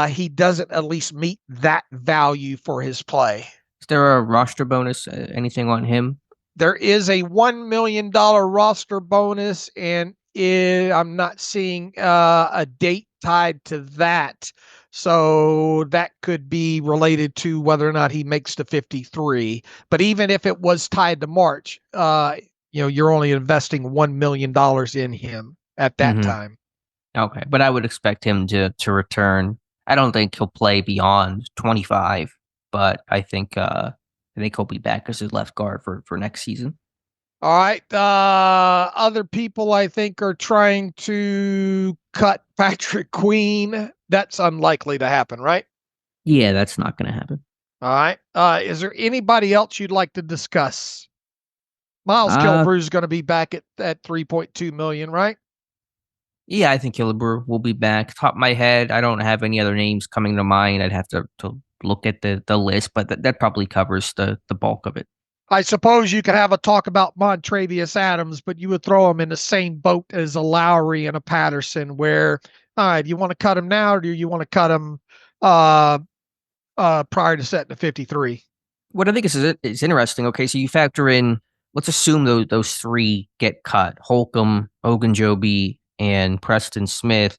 he doesn't at least meet that value for his play. Is there a roster bonus? Anything on him? There is a $1 million roster bonus, and I'm not seeing a date tied to that. So that could be related to whether or not he makes the 53. But even if it was tied to March, you're only investing $1 million in him at that time. Okay, but I would expect him to return. I don't think he'll play beyond 25, but I think he'll be back as his left guard for next season. All right. Other people, I think, are trying to cut Patrick Queen. That's unlikely to happen, right? Yeah, that's not going to happen. All right. Is there anybody else you'd like to discuss? Miles Killebrew is going to be back at $3.2 million, right? Yeah, I think Killebrew will be back. Top of my head, I don't have any other names coming to mind. I'd have to look at the list, but that probably covers the bulk of it. I suppose you could have a talk about Montravius Adams, but you would throw him in the same boat as a Lowry and a Patterson, where, all right, you want to cut him now, or do you want to cut him prior to setting the 53? What I think is interesting. Okay, so you factor in, let's assume those three get cut: Holcomb, Ogunjobi, and Preston Smith.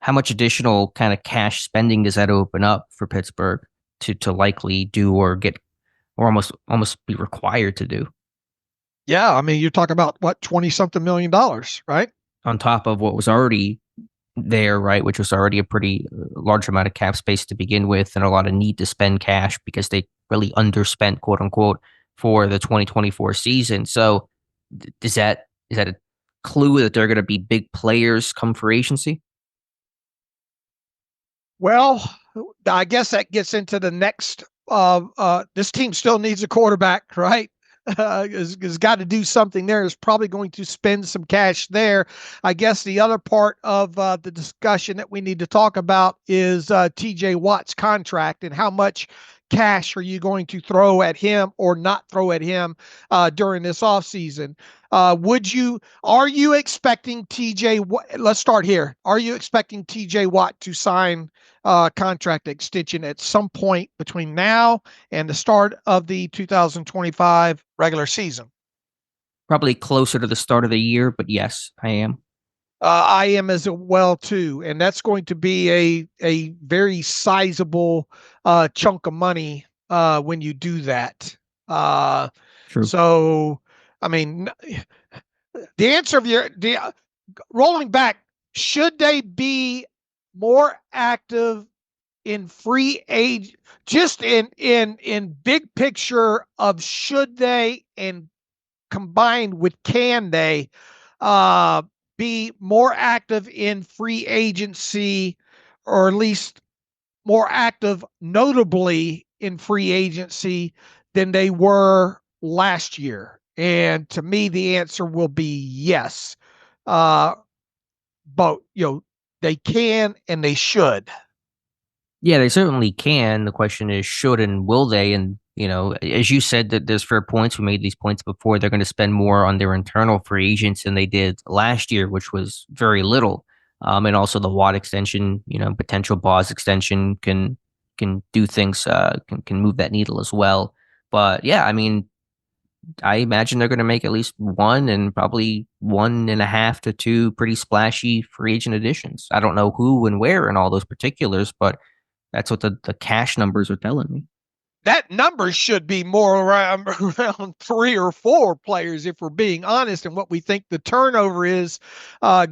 How much additional kind of cash spending does that open up for Pittsburgh to likely do or almost be required to do? Yeah, I mean, you're talking about what, 20-something million dollars, right? On top of what was already there, right, which was already a pretty large amount of cap space to begin with, and a lot of need to spend cash because they really underspent, quote unquote, for the 2024 season. So is that a clue that they're going to be big players come free agency? Well, I guess that gets into the next. This team still needs a quarterback, right? Has got to do something there. Is probably going to spend some cash there. I guess the other part of the discussion that we need to talk about is TJ Watt's contract and how much cash are you going to throw at him or not throw at him during this offseason? Are you expecting let's start here. Are you expecting TJ Watt to sign contract extension at some point between now and the start of the 2025 regular season? Probably closer to the start of the year, but yes, I am. I am as well too, and that's going to be a very sizable chunk of money when you do that. True. So, I mean, the answer of rolling back, should they be more active in free agent, just in big picture of should they, and combined with can they be more active in free agency, or at least more active notably in free agency than they were last year? And to me, the answer will be yes. But they can and they should. Yeah, they certainly can. The question is, should and will they? And, as you said, that there's fair points. We made these points before. They're going to spend more on their internal free agents than they did last year, which was very little. And also the Watt extension, potential Boz extension can do things, can move that needle as well. But yeah, I mean, I imagine they're going to make at least one and probably 1.5 to 2 pretty splashy free agent additions. I don't know who and where and all those particulars, but that's what the cash numbers are telling me. That number should be more around 3 or 4 players, if we're being honest, and what we think the turnover is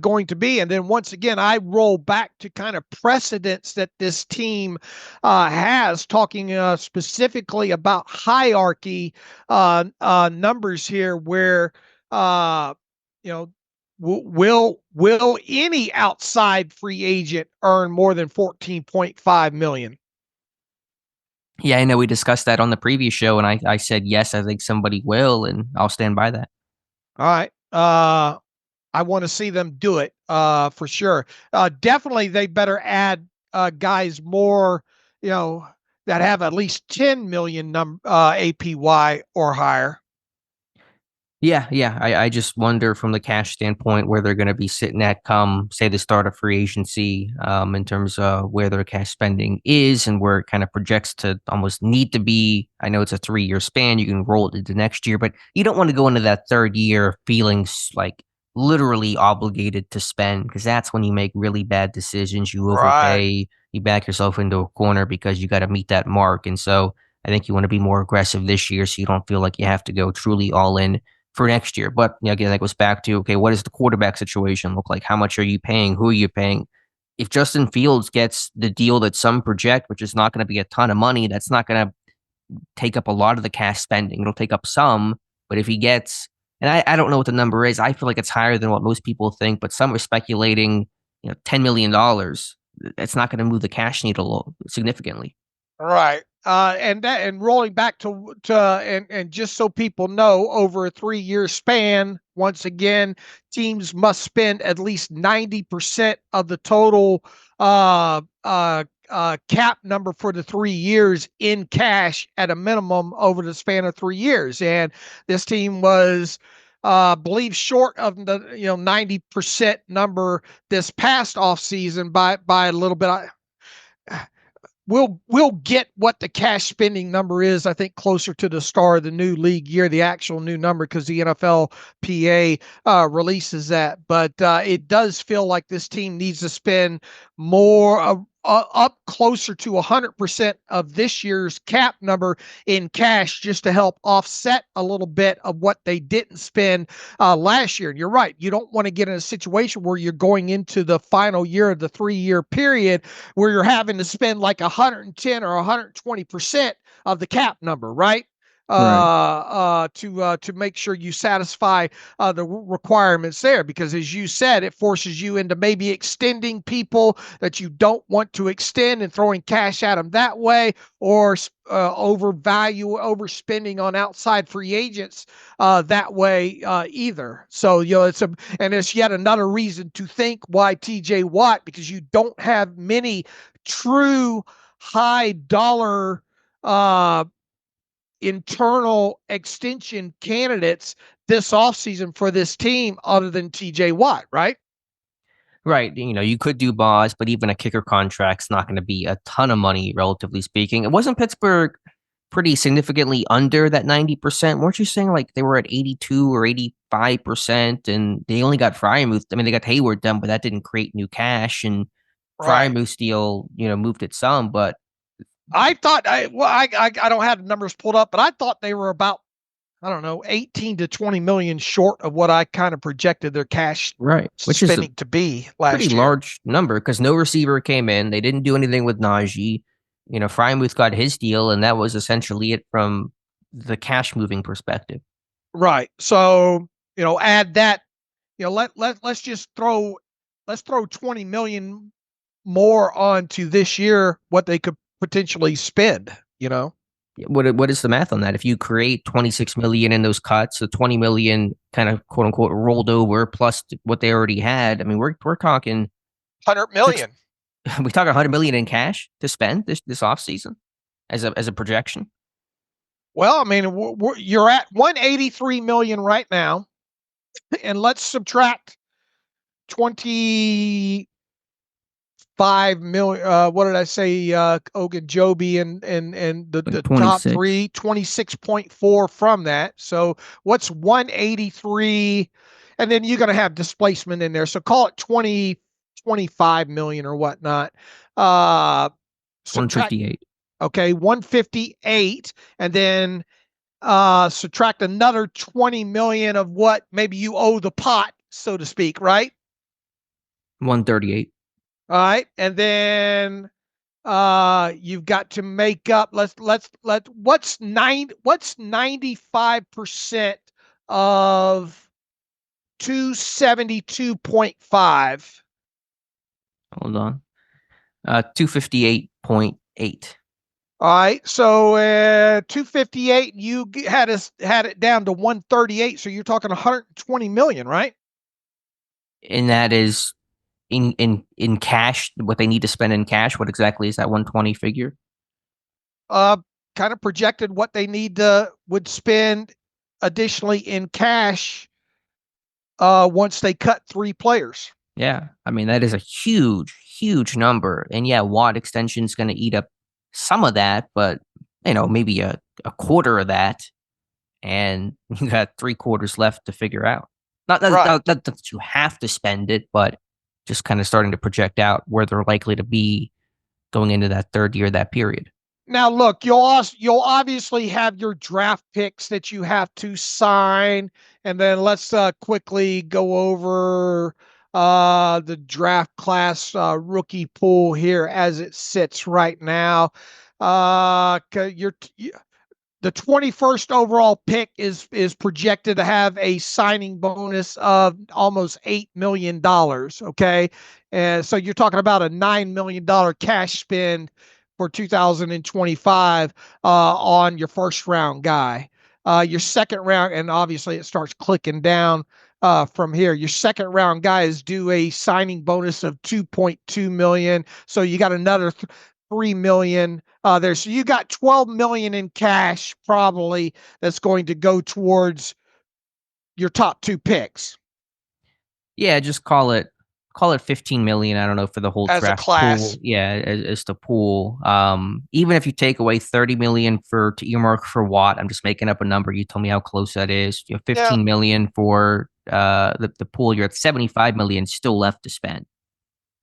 going to be. And then once again, I roll back to kind of precedents that this team has, talking specifically about hierarchy numbers here, where you know, will any outside free agent earn more than $14.5 million? Yeah, I know we discussed that on the previous show, and I said yes, I think somebody will, and I'll stand by that. All right. I want to see them do it for sure. Definitely, they better add guys more, that have at least 10 million APY or higher. Yeah. I just wonder from the cash standpoint where they're going to be sitting at come, say, the start of free agency, in terms of where their cash spending is and where it kind of projects to almost need to be. I know it's a 3-year span. You can roll it into next year, but you don't want to go into that third year feeling like literally obligated to spend, because that's when you make really bad decisions. You overpay, you back yourself into a corner because you got to meet that mark. And so I think you want to be more aggressive this year so you don't feel like you have to go truly all in for next year. But again, that goes back to, okay, what does the quarterback situation look like? How much are you paying? Who are you paying? If Justin Fields gets the deal that some project, which is not going to be a ton of money, that's not going to take up a lot of the cash spending. It'll take up some, but if he gets, and I don't know what the number is, I feel like it's higher than what most people think, but some are speculating, $10 million. It's not going to move the cash needle significantly. Right. And rolling back to and just so people know, over a 3-year span, once again, teams must spend at least 90% of the total cap number for the 3 years in cash at a minimum over the span of 3 years. And this team was believe short of the 90% number this past offseason by a little bit. We'll get what the cash spending number is, I think, closer to the start of the new league year, the actual new number, because the NFLPA releases that. But it does feel like this team needs to spend more, up closer to 100% of this year's cap number in cash, just to help offset a little bit of what they didn't spend last year. And you're right, you don't want to get in a situation where you're going into the final year of the 3-year period where you're having to spend like 110 or 120% of the cap number, right? To make sure you satisfy the requirements there, because as you said, it forces you into maybe extending people that you don't want to extend and throwing cash at them that way, or overspending on outside free agents that way either. So it's yet another reason to think why TJ Watt, because you don't have many true high dollar internal extension candidates this offseason for this team other than TJ Watt, right? Right. You could do Boz, but even a kicker contract's not going to be a ton of money, relatively speaking. It wasn't Pittsburgh pretty significantly under that 90%? Weren't you saying like they were at 82 or 85% and they only got Freiermuth? I mean, they got Hayward done, but that didn't create new cash, and Freiermuth deal, moved it some, but I thought I don't have the numbers pulled up, but I thought they were about, I don't know, 18 to 20 million short of what I kind of projected their cash which spending is to be last pretty year. Large number, because no receiver came in. They didn't do anything with Najee. Freiermuth got his deal, and that was essentially it from the cash moving perspective. Right. So, add that, let's just throw 20 million more onto this year, what they could potentially spend, What is the math on that? If you create 26 million in those cuts, so 20 million kind of quote unquote rolled over plus what they already had. I mean, we're talking 100 million. We talk 100 million in cash to spend this offseason as a projection. Well, I mean, you're at 183 million right now, and let's subtract 25 $5 million. What did I say? Ogunjobi and the top 26. three, 26.4 from that. So what's 183? And then you're going to have displacement in there. So call it 25 million or whatnot. 158. Okay, 158, and then subtract another 20 million of what maybe you owe the pot, so to speak, right? 138. All right, and then you've got to make up. What's 95% of 272.5? Hold on. 258.8. All right, so 258, you had it down to 138, so you're talking 120 million, right? And that is in cash, what they need to spend in cash. What exactly is that 120 figure? Kind of projected what they would spend additionally in cash once they cut 3 players. Yeah, I mean, that is a huge number. And yeah, Watt extension is going to eat up some of that, but maybe a quarter of that, and you got 3 quarters left to figure out. Not that you have to spend it, but just kind of starting to project out where they're likely to be going into that third year of that period. Now, look, you'll obviously have your draft picks that you have to sign, and then let's quickly go over the draft class rookie pool here as it sits right now. The 21st overall pick is projected to have a signing bonus of almost $8 million. Okay. And so you're talking about a $9 million cash spend for 2025 on your first round guy. Your second round, and obviously it starts clicking down from here. Your second round guy is due a signing bonus of 2.2 million. So you got another 3 million there. So you got 12 million in cash probably that's going to go towards your top 2 picks. Yeah, just call it 15 million. I don't know, for the whole as draft a class. pool. Yeah, as the pool. Even if you take away 30 million to earmark for Watt, I'm just making up a number. You told me how close that is. 15 million for the pool. You're at 75 million still left to spend.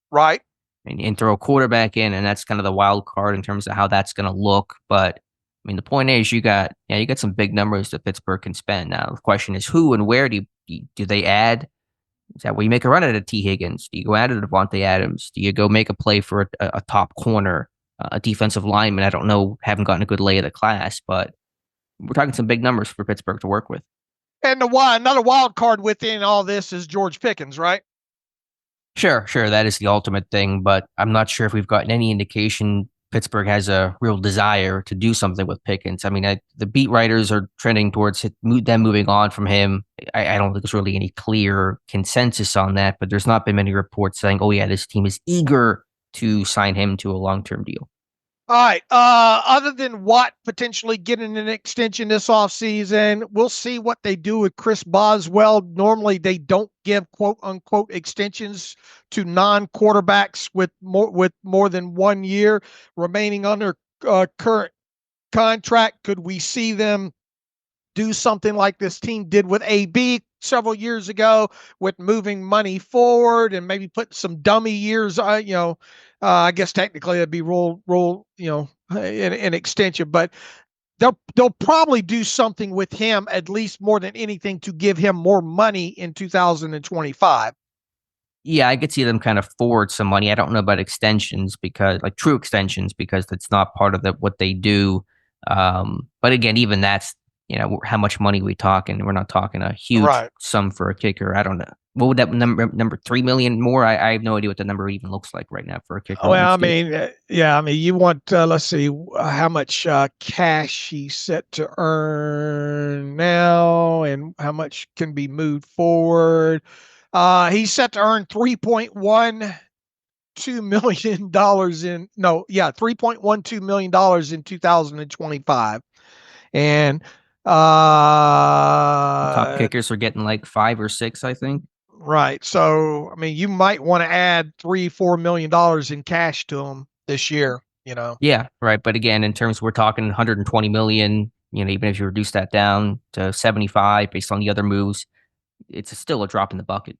Right. And throw a quarterback in, and that's kind of the wild card in terms of how that's going to look. But I mean, the point is, you got some big numbers that Pittsburgh can spend. Now the question is, who and where do they add? Is that where you make a run at a T. Higgins? Do you go at it Devontae Adams? Do you go make a play for a top corner, a defensive lineman? I don't know, haven't gotten a good lay of the class, but we're talking some big numbers for Pittsburgh to work with. And another wild card within all this is George Pickens, right? Sure. That is the ultimate thing, but I'm not sure if we've gotten any indication Pittsburgh has a real desire to do something with Pickens. I mean, the beat writers are trending towards them moving on from him. I don't think there's really any clear consensus on that, but there's not been many reports saying, oh yeah, this team is eager to sign him to a long-term deal. All right. Other than Watt potentially getting an extension this offseason, we'll see what they do with Chris Boswell. Normally, they don't give quote unquote extensions to non-quarterbacks with more than 1 year remaining under current contract. Could we see them do something like this team did with AB several years ago, with moving money forward and maybe put some dummy years, I guess technically it'd be roll, an extension, but they'll probably do something with him, at least more than anything, to give him more money in 2025. Yeah, I could see them kind of forward some money. I don't know about extensions, because like true extensions, because that's not part of what they do. But again, even that's, how much money are we talking? We're not talking a huge sum for a kicker. I don't know. What would that number 3 million more? I have no idea what the number even looks like right now for a kicker. Well, I mean, you want, let's see how much cash he's set to earn now and how much can be moved forward. He's set to earn $3.12 million $3.12 million in 2025. And top kickers are getting like 5 or 6, I think. Right. So, I mean, you might want to add $3-4 million in cash to him this year, you know. Yeah, right. But again, in terms we're talking 120 million, even if you reduce that down to 75 based on the other moves, it's still a drop in the bucket.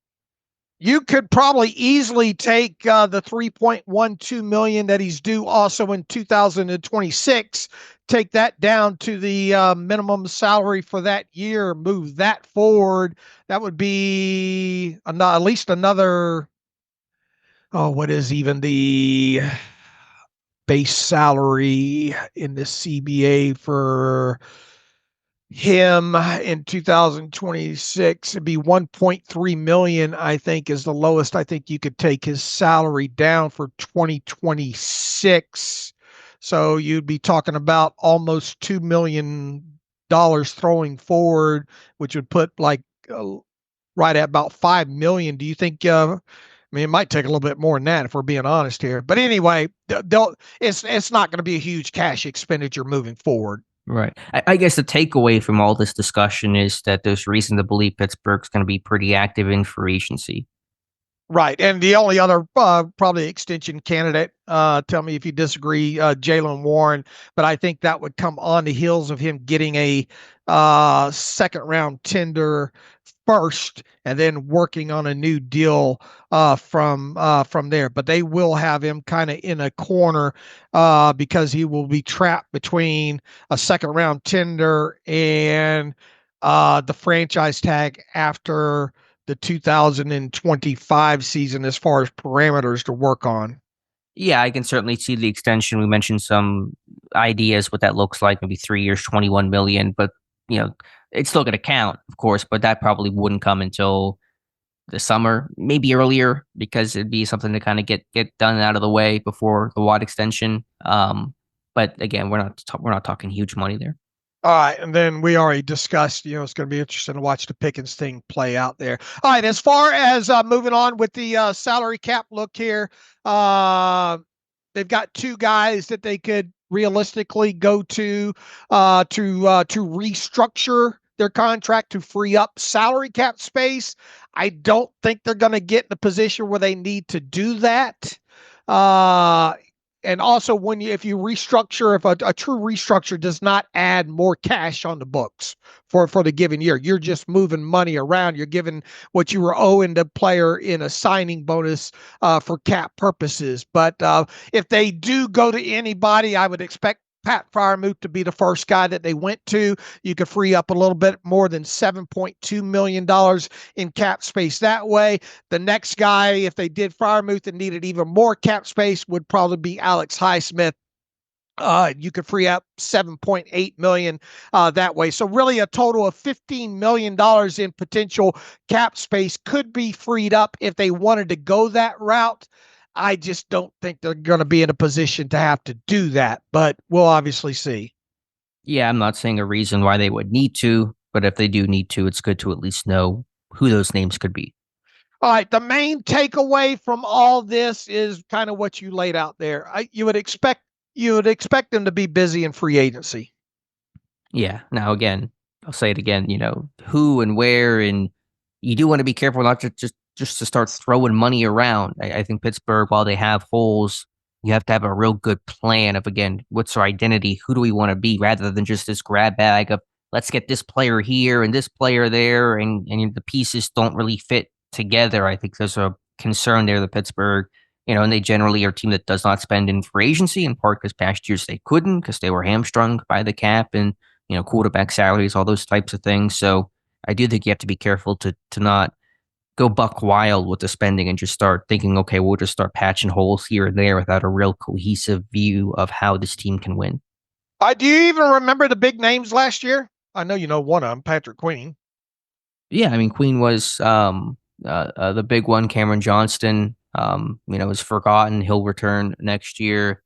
You could probably easily take the 3.12 million that he's due also in 2026, take that down to the minimum salary for that year, move that forward. That would be at least another, what is even the base salary in the CBA for him in 2026? It'd be 1.3 million, I think, is the lowest I think you could take his salary down for 2026. So you'd be talking about almost $2 million throwing forward, which would put like right at about 5 million. Do you think I mean, it might take a little bit more than that if we're being honest here. But anyway, it's not going to be a huge cash expenditure moving forward. Right. I guess the takeaway from all this discussion is that there's reason to believe Pittsburgh's going to be pretty active in free agency. Right. And the only other probably extension candidate, tell me if you disagree, Jaylen Warren, but I think that would come on the heels of him getting a second round tender first and then working on a new deal from there. But they will have him kind of in a corner because he will be trapped between a second round tender and the franchise tag after the 2025 season as far as parameters to work on. Yeah, I can certainly see the extension. We mentioned some ideas what that looks like, maybe 3 years, 21 million, but it's still going to count, of course, but that probably wouldn't come until the summer, maybe earlier, because it'd be something to kind of get done out of the way before the Watt extension. But again, we're not talking huge money there. All right, and then we already discussed, it's going to be interesting to watch the Pickens thing play out there. All right, as far as moving on with the salary cap look here, they've got two guys that they could realistically go to restructure their contract to free up salary cap space. I don't think they're going to get in a position where they need to do that. And also, if you restructure, if a true restructure does not add more cash on the books for the given year, you're just moving money around. You're giving what you were owing the player in a signing bonus for cap purposes. But if they do go to anybody, I would expect Pat Freiermuth to be the first guy that they went to. You could free up a little bit more than $7.2 million in cap space that way. The next guy, if they did Freiermuth and needed even more cap space, would probably be Alex Highsmith. You could free up $7.8 million that way. So really a total of $15 million in potential cap space could be freed up if they wanted to go that route. I just don't think they're going to be in a position to have to do that, but we'll obviously see. Yeah, I'm not saying a reason why they would need to, but if they do need to, it's good to at least know who those names could be. All right, the main takeaway from all this is kind of what you laid out there. You would expect them to be busy in free agency. Yeah. Now, again, I'll say it again, who and where, and you do want to be careful not to just to start throwing money around. I think Pittsburgh, while they have holes, you have to have a real good plan of, again, what's our identity? Who do we want to be, rather than just this grab bag of let's get this player here and this player there, and the pieces don't really fit together. I think there's a concern there that Pittsburgh, and they generally are a team that does not spend in free agency, in part because past years they couldn't because they were hamstrung by the cap and, quarterback salaries, all those types of things. So I do think you have to be careful to not go buck wild with the spending and just start thinking, okay, we'll just start patching holes here and there without a real cohesive view of how this team can win. Do you even remember the big names last year? I know you know one of them, Patrick Queen. Yeah, I mean, Queen was the big one. Cameron Johnston, is forgotten. He'll return next year.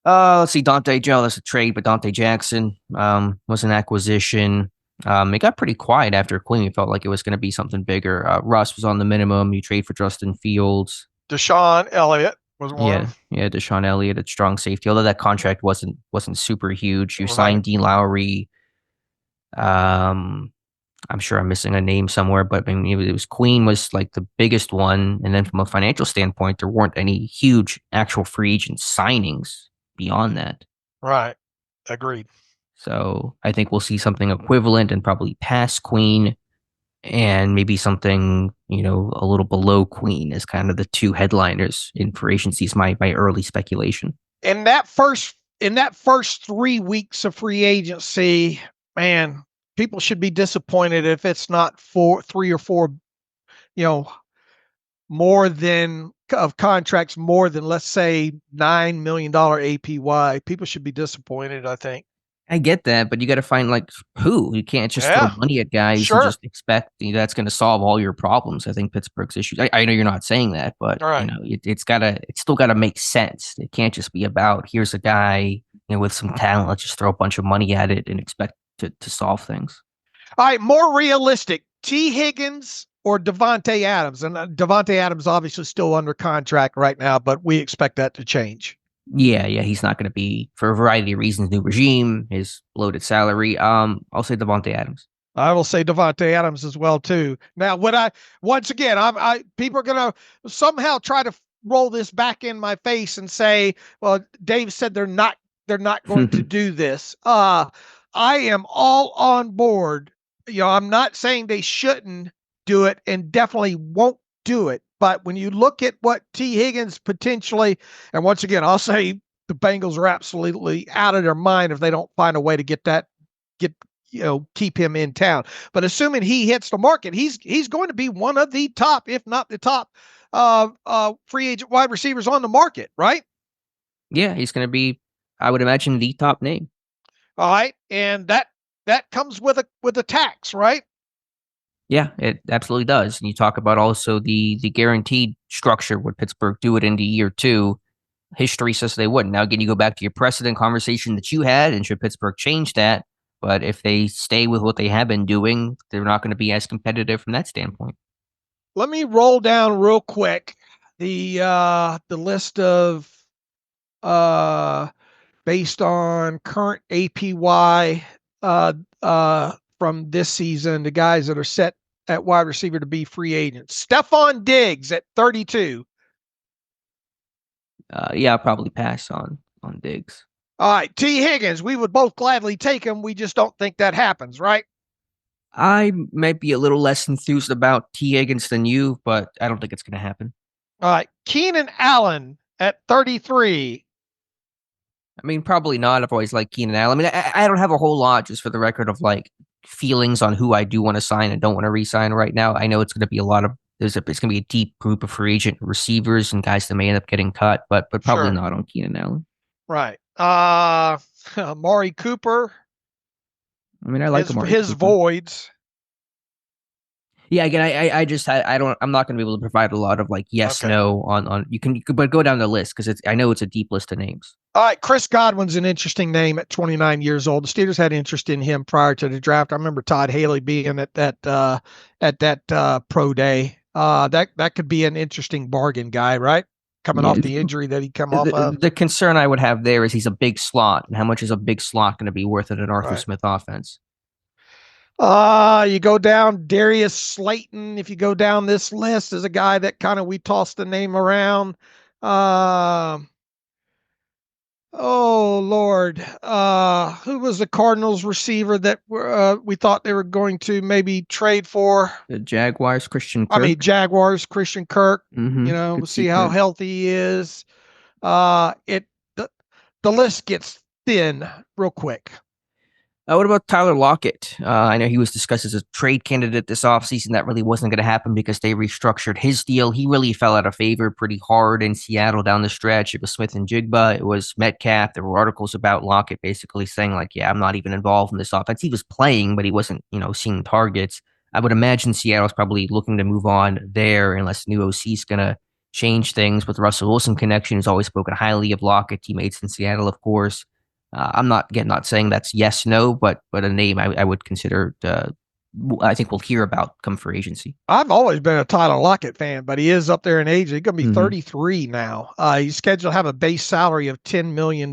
Let's see, Dante Joe, that's a trade, but Dante Jackson was an acquisition. It got pretty quiet after Queen. It felt like it was going to be something bigger. Russ was on the minimum. You trade for Justin Fields. Deshaun Elliott was one. Yeah, Deshaun Elliott at strong safety. Although that contract wasn't super huge. You signed Dean Lowry. I'm sure I'm missing a name somewhere, but I mean, it was Queen was like the biggest one. And then from a financial standpoint, there weren't any huge actual free agent signings beyond that. Right. Agreed. So I think we'll see something equivalent and probably past Queen, and maybe something, a little below Queen as kind of the two headliners in free agency is my early speculation. In that first 3 weeks of free agency, man, people should be disappointed if it's not 3 or 4, more than of contracts more than, let's say, $9 million APY. People should be disappointed, I think. I get that, but you got to find like who. You can't just throw money at guys and just expect that's going to solve all your problems. I think Pittsburgh's issues. I know you're not saying that, but it's still got to make sense. It can't just be about here's a guy with some talent. Let's just throw a bunch of money at it and expect to solve things. All right, more realistic: T. Higgins or Davante Adams. And Davante Adams obviously still under contract right now, but we expect that to change. Yeah, he's not going to be, for a variety of reasons, new regime, his loaded salary. I'll say Davante Adams. I will say Davante Adams as well too. Now, once again, people are going to somehow try to roll this back in my face and say, well, Dave said they're not going to do this. I am all on board. I'm not saying they shouldn't do it and definitely won't do it. But when you look at what T. Higgins potentially, and once again, I'll say the Bengals are absolutely out of their mind if they don't find a way to keep him in town. But assuming he hits the market, he's going to be one of the top, if not the top, free agent wide receivers on the market, right? Yeah, he's going to be, I would imagine, the top name. All right, and that comes with a tax, right? Yeah, it absolutely does. And you talk about also the guaranteed structure. Would Pittsburgh do it into year 2? History says they wouldn't. Now, again, you go back to your precedent conversation that you had, and should Pittsburgh change that? But if they stay with what they have been doing, they're not going to be as competitive from that standpoint. Let me roll down real quick the list of based on current APY from this season, the guys that are set at wide receiver to be free agents. Stephon Diggs at 32. I'll probably pass on Diggs. All right, T. Higgins, we would both gladly take him. We just don't think that happens, right? I might be a little less enthused about T. Higgins than you, but I don't think it's going to happen. All right, Keenan Allen at 33. I mean, probably not. I've always liked Keenan Allen. I mean, I don't have a whole lot, just for the record, of like feelings on who I do want to sign and don't want to re-sign right now. I know it's going to be it's going to be a deep group of free agent receivers and guys that may end up getting cut, but probably not on Keenan Allen. Right. Amari Cooper. I mean, I like his voids. Yeah, again, I'm not going to be able to provide a lot of like yes, no on you can, but go down the list because I know it's a deep list of names. All right, Chris Godwin's an interesting name at 29 years old. The Steelers had interest in him prior to the draft. I remember Todd Haley being at that pro day. That could be an interesting bargain guy, right? Coming off the injury that he come off of. The concern I would have there is he's a big slot, and how much is a big slot going to be worth in an Arthur Smith offense? You go down Darius Slayton. If you go down this list, is a guy that we tossed the name around. Oh Lord, who was the Cardinals receiver that we thought they were going to maybe trade for? The Jaguars, Christian Kirk. Jaguars, Christian Kirk. Mm-hmm. We'll see how healthy he is. The list gets thin real quick. What about Tyler Lockett? I know he was discussed as a trade candidate this offseason. That really wasn't going to happen because they restructured his deal. He really fell out of favor pretty hard in Seattle down the stretch. It was Smith and Jigba. It was Metcalf. There were articles about Lockett basically saying like, yeah, I'm not even involved in this offense. He was playing, but he wasn't, seeing targets. I would imagine Seattle's probably looking to move on there unless new OC is going to change things with Russell Wilson connection. He's always spoken highly of Lockett, teammates in Seattle, of course. I'm not saying that's yes, no, but a name I would consider. I think we'll hear about come free agency. I've always been a Tyler Lockett fan, but he is up there in age. He's going to be 33 now. He's scheduled to have a base salary of $10 million.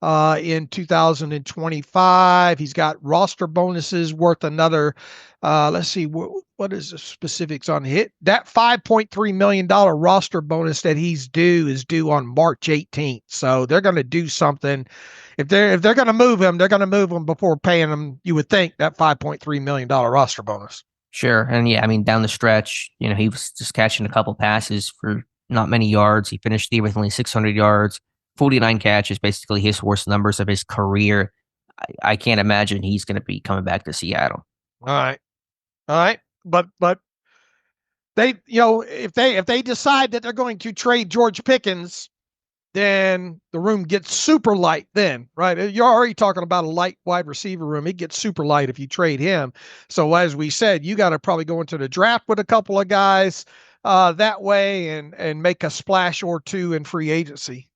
in 2025. He's got roster bonuses worth another, let's see, what is the specifics on hit? That $5.3 million roster bonus that he's due is due on March 18th. So they're going to do something. If they're going to move him, they're going to move him before paying him, you would think, that $5.3 million roster bonus. Sure. And yeah, I mean, down the stretch, he was just catching a couple passes for not many yards. He finished the year with only 600 yards, 49 catches, basically his worst numbers of his career. I can't imagine he's going to be coming back to Seattle. All right. But they, if they decide that they're going to trade George Pickens, then the room gets super light then, right? You're already talking about a light wide receiver room. It gets super light if you trade him. So as we said, you got to probably go into the draft with a couple of guys that way and make a splash or two in free agency.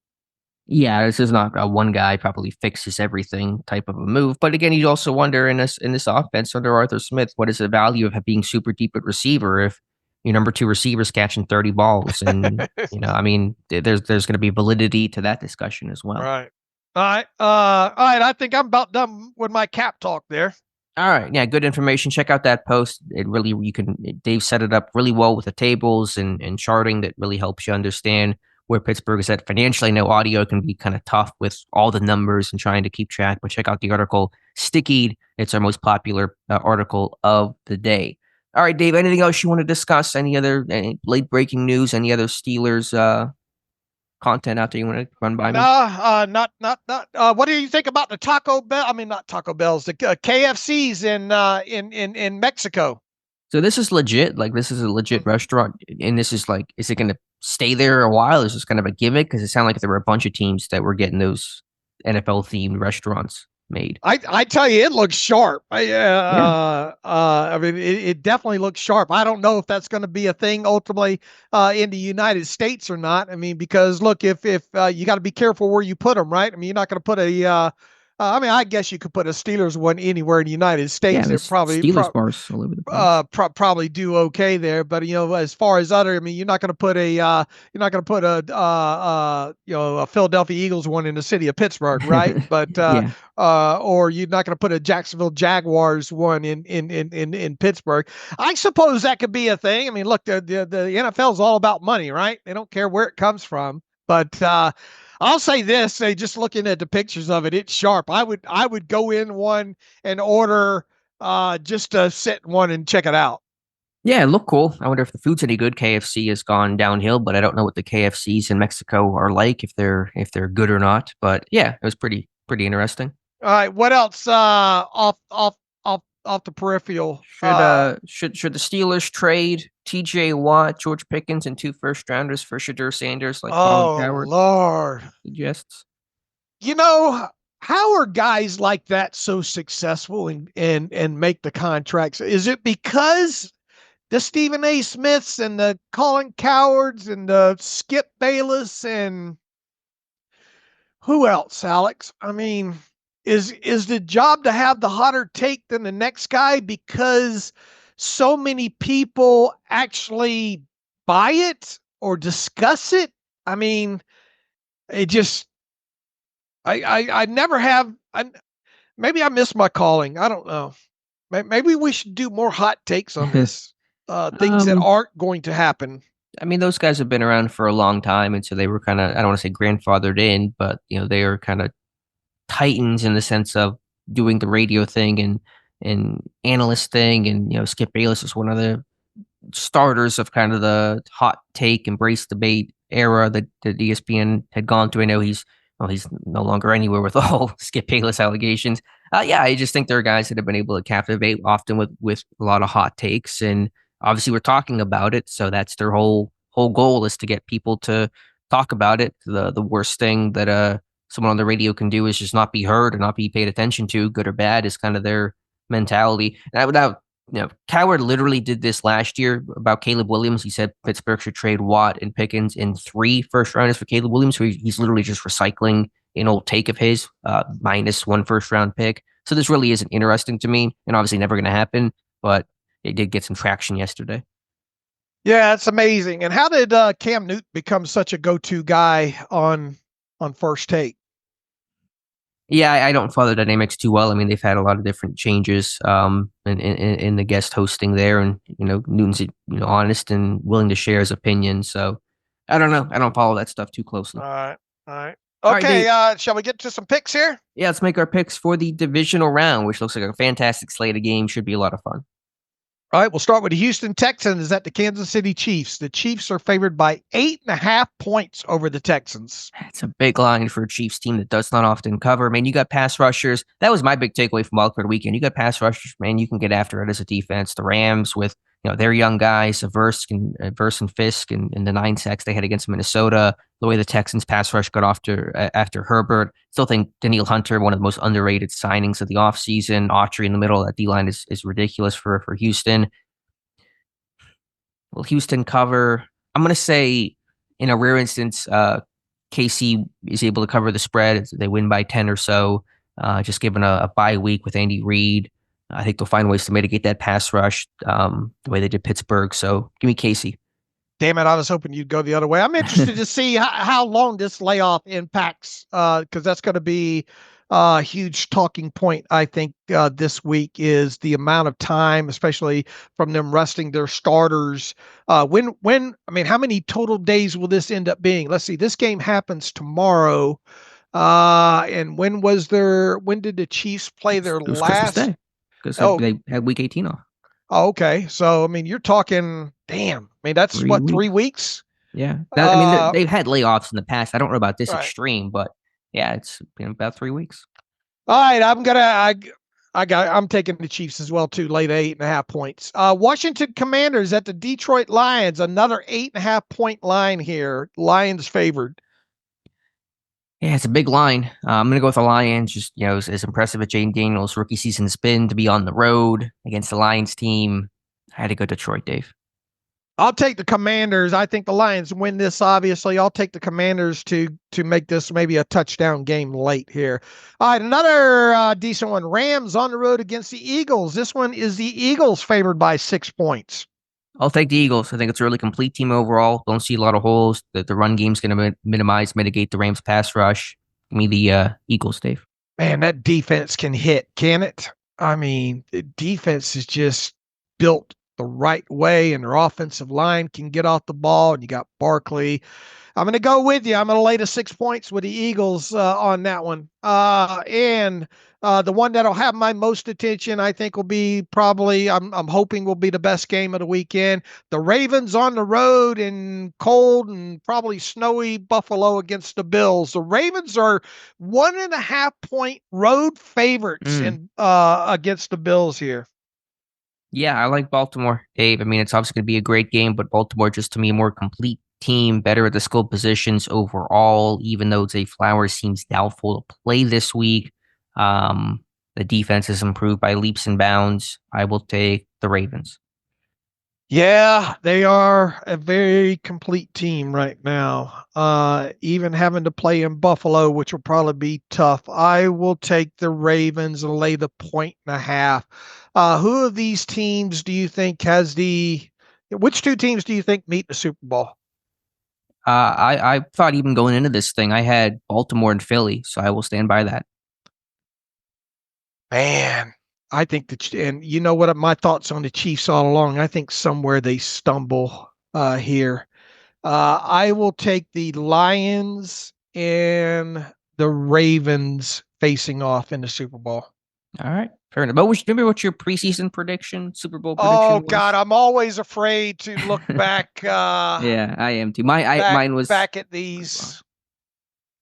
Yeah, this is not a one guy probably fixes everything type of a move. But again, you also wonder in this offense under Arthur Smith, what is the value of being super deep at receiver if your number two receiver's catching 30 balls? And I mean, there's going to be validity to that discussion as well. Right. All right. I think I'm about done with my cap talk there. All right. Yeah, good information. Check out that post. Dave set it up really well with the tables and charting that really helps you understand where Pittsburgh is at financially. I know audio can be kind of tough with all the numbers and trying to keep track, but check out the article Stickied. It's our most popular article of the day. All right, Dave, anything else you want to discuss? Any late breaking news? Any other Steelers content out there you want to run by me? Not. What do you think about the Taco Bell? I mean, not Taco Bells, the KFCs in Mexico. So this is legit. Like, this is a legit restaurant, and this is like, is it going to stay there a while? Is this kind of a gimmick? Because it sounded like there were a bunch of teams that were getting those NFL themed restaurants made. I tell you, it looks sharp. I mean, it definitely looks sharp. I don't know if that's going to be a thing ultimately in the United States or not. I mean, because look, if you got to be careful where you put them, right? I mean, you're not going to put a I mean, I guess you could put a Steelers one anywhere in the United States. Yeah, probably Steelers bars all over the place. Probably do okay there, but as far as other, I mean, you're not going to put a Philadelphia Eagles one in the city of Pittsburgh, right? But Yeah. or you're not going to put a Jacksonville Jaguars one in Pittsburgh. I suppose that could be a thing. I mean, look, the NFL is all about money, right? They don't care where it comes from, but I'll say this, just looking at the pictures of it, it's sharp. I would go in one and order just to sit in one and check it out. Yeah, it looked cool. I wonder if the food's any good. KFC has gone downhill, but I don't know what the KFCs in Mexico are like, if they're good or not. But yeah, it was pretty interesting. All right, what else off the peripheral? Should the Steelers trade TJ Watt, George Pickens, and 2 first-rounders for Shadur Sanders, like Colin Cowherd Lord suggests? How are guys like that so successful and make the contracts? Is it because the Stephen A. Smiths and the Colin Cowards and the Skip Bayless and who else, Alex? I mean, is the job to have the hotter take than the next guy because so many people actually buy it or discuss it? I mean, it just, I never have, maybe I missed my calling. I don't know. Maybe we should do more hot takes on this, things that aren't going to happen. I mean, those guys have been around for a long time, and so they were kind of, I don't want to say grandfathered in, but they are kind of titans in the sense of doing the radio thing and analyst thing, and Skip Bayless is one of the starters of kind of the hot take embrace debate era that ESPN had gone to. I know he's no longer anywhere with all Skip Bayless allegations. Yeah, I just think there are guys that have been able to captivate often with a lot of hot takes, and obviously we're talking about it, so that's their whole goal is to get people to talk about it. The worst thing that someone on the radio can do is just not be heard or not be paid attention to, good or bad, is kind of their mentality. And without Cowherd literally did this last year about Caleb Williams. He said Pittsburgh should trade Watt and Pickens in 3 first-rounders for Caleb Williams. So he's literally just recycling an old take of his, minus 1 first-round pick. So this really isn't interesting to me, and obviously never going to happen, but it did get some traction yesterday. Yeah, it's amazing. And how did Cam Newton become such a go-to guy on First Take? Yeah, I don't follow the dynamics too well. I mean, they've had a lot of different changes in the guest hosting there, and Newton's honest and willing to share his opinion. So I don't know. I don't follow that stuff too closely. All right. All right. All right, Okay. Dave. Shall we get to some picks here? Yeah, let's make our picks for the divisional round, which looks like a fantastic slate of games. Should be a lot of fun. All right, we'll start with the Houston Texans at the Kansas City Chiefs. The Chiefs are favored by 8.5 points over the Texans. It's a big line for a Chiefs team that does not often cover. Man, you got pass rushers. That was my big takeaway from Wildcard Weekend. You got pass rushers, man. You can get after it as a defense. The Rams with their young guys, Verse and Fisk, and the 9 sacks they had against Minnesota. The way the Texans pass rush got after Herbert. Still think Daniil Hunter, one of the most underrated signings of the offseason. Autry in the middle. That D-line is ridiculous for Houston. Will Houston cover? I'm going to say in a rare instance, KC is able to cover the spread. They win by 10 or so, just given a bye week with Andy Reid. I think they'll find ways to mitigate that pass rush the way they did Pittsburgh. So give me KC. Damn it, I was hoping you'd go the other way. I'm interested to see how long this layoff impacts, because that's going to be a huge talking point, I think, this week is the amount of time, especially from them resting their starters. How many total days will this end up being? Let's see, this game happens tomorrow. And when did the Chiefs play their last? Christmas Day, because they had week 18 off. Oh, okay. So, you're talking, damn. That's 3 weeks? Yeah. They've had layoffs in the past. I don't know about this extreme, but yeah, it's been about 3 weeks. All right. I'm taking the Chiefs as well, too, late 8.5 points. Washington Commanders at the Detroit Lions, another 8.5 point line here. Lions favored. Yeah, it's a big line. I'm going to go with the Lions. Just, as impressive as Jane Daniels' rookie season's been, to be on the road against the Lions team, I had to go Detroit, Dave. I'll take the Commanders. I think the Lions win this, obviously. I'll take the Commanders to make this maybe a touchdown game late here. All right, another decent one. Rams on the road against the Eagles. This one is the Eagles favored by 6 points. I'll take the Eagles. I think it's a really complete team overall. Don't see a lot of holes. The run game's going to mitigate the Rams pass rush. Give me the Eagles, Dave. Man, that defense can hit, can it? The defense is just built the right way, and their offensive line can get off the ball, and you got Barkley. I'm going to go with you. I'm going to lay the 6 points with the Eagles on that one. And the one that'll have my most attention, I think, will be probably, I'm hoping will be the best game of the weekend. The Ravens on the road in cold and probably snowy Buffalo against the Bills. The Ravens are 1.5 point road favorites against the Bills here. Yeah, I like Baltimore, Dave. It's obviously going to be a great game, but Baltimore just, to me, a more complete team, better at the skill positions overall, even though Zay Flowers seems doubtful to play this week. The defense has improved by leaps and bounds. I will take the Ravens. Yeah, they are a very complete team right now. Even having to play in Buffalo, which will probably be tough. I will take the Ravens and lay the 1.5. Who of these teams do you think which 2 teams do you think meet the Super Bowl? I thought even going into this thing, I had Baltimore and Philly, so I will stand by that. Man, I think and you know what my thoughts on the Chiefs all along. I think somewhere they stumble here. I will take the Lions and the Ravens facing off in the Super Bowl. All right. Fair enough. But remember what your preseason prediction, Super Bowl prediction was? Oh, God, I'm always afraid to look back. Yeah, I am too. Mine was back at these.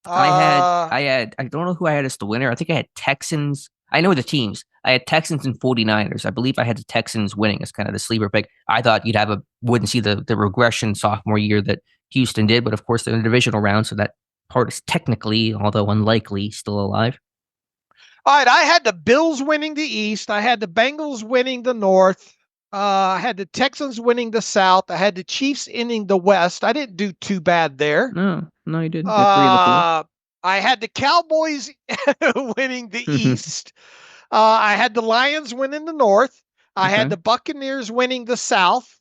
I don't know who I had as the winner. I think I had Texans. I know the teams. I had Texans and 49ers. I believe I had the Texans winning as kind of the sleeper pick. I thought wouldn't see the regression sophomore year that Houston did, but of course they're in the divisional round, so that part is technically, although unlikely, still alive. All right, I had the Bills winning the East. I had the Bengals winning the North. I had the Texans winning the South. I had the Chiefs ending the West. I didn't do too bad there. No, you didn't. 3 of the 4. I had the Cowboys winning the East. I had the Lions winning the North. I had the Buccaneers winning the South.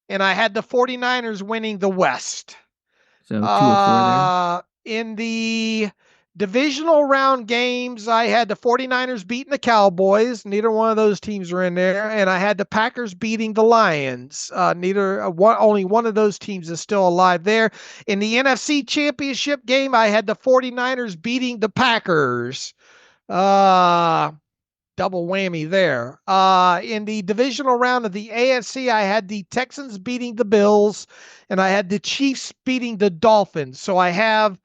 And I had the 49ers winning the West. So 2 of 4 there. In the Divisional round games, I had the 49ers beating the Cowboys. Neither one of those teams are in there. And I had the Packers beating the Lions. Only one of those teams is still alive there. In the NFC Championship game, I had the 49ers beating the Packers. Double whammy there. In the divisional round of the AFC, I had the Texans beating the Bills, and I had the Chiefs beating the Dolphins. So I have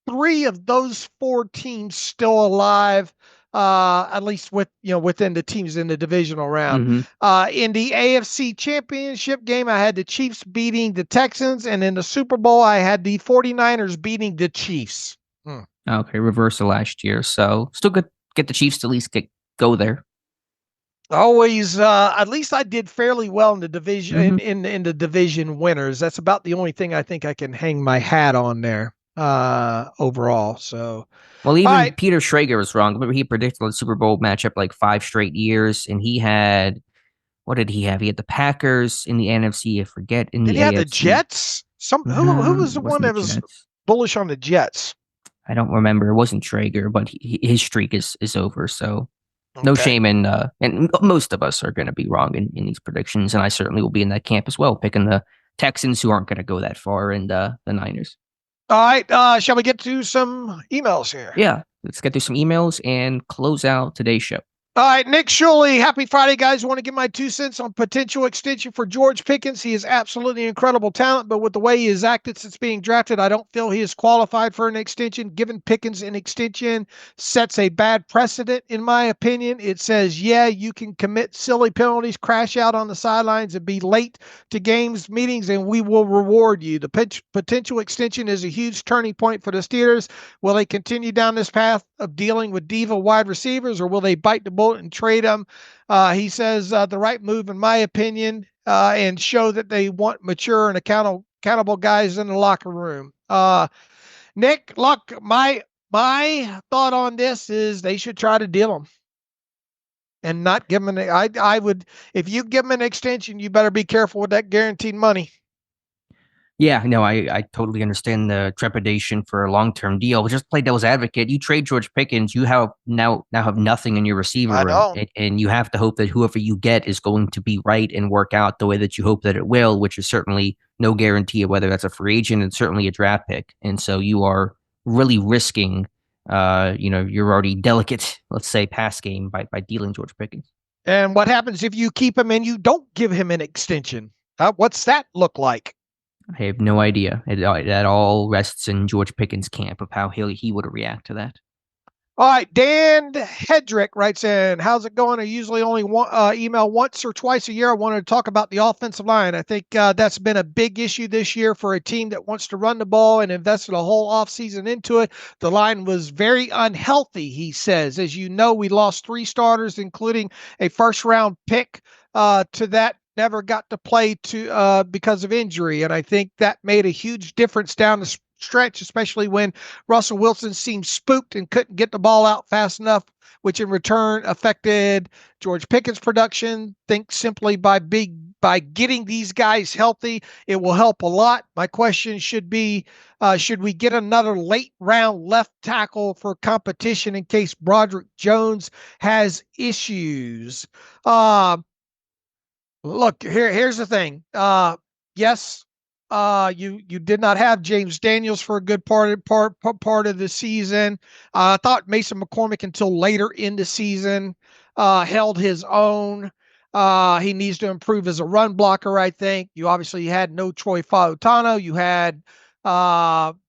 3 of those 4 teams still alive, at least within the teams in the divisional round. In the AFC Championship game, I had the Chiefs beating the Texans, and in the Super Bowl, I had the 49ers beating the Chiefs. Okay, reversal last year. So still good. Get the Chiefs to at least go there. Always, at least I did fairly well in the division in the division winners. That's about the only thing I think I can hang my hat on there overall. So, well, even Peter Schrager was wrong. Remember, he predicted the Super Bowl matchup like 5 straight years, and he had what did he have? He had the Packers in the NFC. I forget in the AFC. Did he have the Jets? Who was the one that was bullish on the Jets? I don't remember. It wasn't Schrager, but his streak is over. So no shame in, and most of us are going to be wrong in these predictions. And I certainly will be in that camp as well, picking the Texans, who aren't going to go that far, and the Niners. All right. Shall we get to some emails here? Yeah. Let's get through some emails and close out today's show. All right, Nick Shuley, happy Friday, guys. I want to give my 2 cents on potential extension for George Pickens. He is absolutely incredible talent, but with the way he has acted since being drafted, I don't feel he is qualified for an extension. Giving Pickens an extension sets a bad precedent, in my opinion. It says, yeah, you can commit silly penalties, crash out on the sidelines, and be late to games, meetings, and we will reward you. The potential extension is a huge turning point for the Steelers. Will they continue down this path of dealing with diva wide receivers, or will they bite the bullet and trade them? He says the right move, in my opinion, and show that they want mature and accountable guys in the locker room. Nick, look, my thought on this is they should try to deal him and not give him I would, if you give him an extension, you better be careful with that guaranteed money. Yeah, no, I totally understand the trepidation for a long-term deal. But just play devil's advocate. You trade George Pickens, you have now have nothing in your receiver room, and you have to hope that whoever you get is going to be right and work out the way that you hope that it will, which is certainly no guarantee of whether that's a free agent and certainly a draft pick. And so you are really risking, your already delicate, let's say, pass game by dealing George Pickens. And what happens if you keep him and you don't give him an extension? What's that look like? I have no idea. That all rests in George Pickens' camp of how he would react to that. All right, Dan Hedrick writes in, how's it going? I usually only email once or twice a year. I wanted to talk about the offensive line. I think that's been a big issue this year for a team that wants to run the ball and invested a whole offseason into it. The line was very unhealthy, he says. As you know, we lost 3 starters, including a first-round pick to that. Never got to play because of injury. And I think that made a huge difference down the stretch, especially when Russell Wilson seemed spooked and couldn't get the ball out fast enough, which in return affected George Pickens' production. Think simply by getting these guys healthy, it will help a lot. My question should be, should we get another late round left tackle for competition in case Broderick Jones has issues? Look, here's the thing. Yes, you did not have James Daniels for a good part of the season. I thought Mason McCormick until later in the season held his own. He needs to improve as a run blocker, I think. You obviously had no Troy Fautano. You had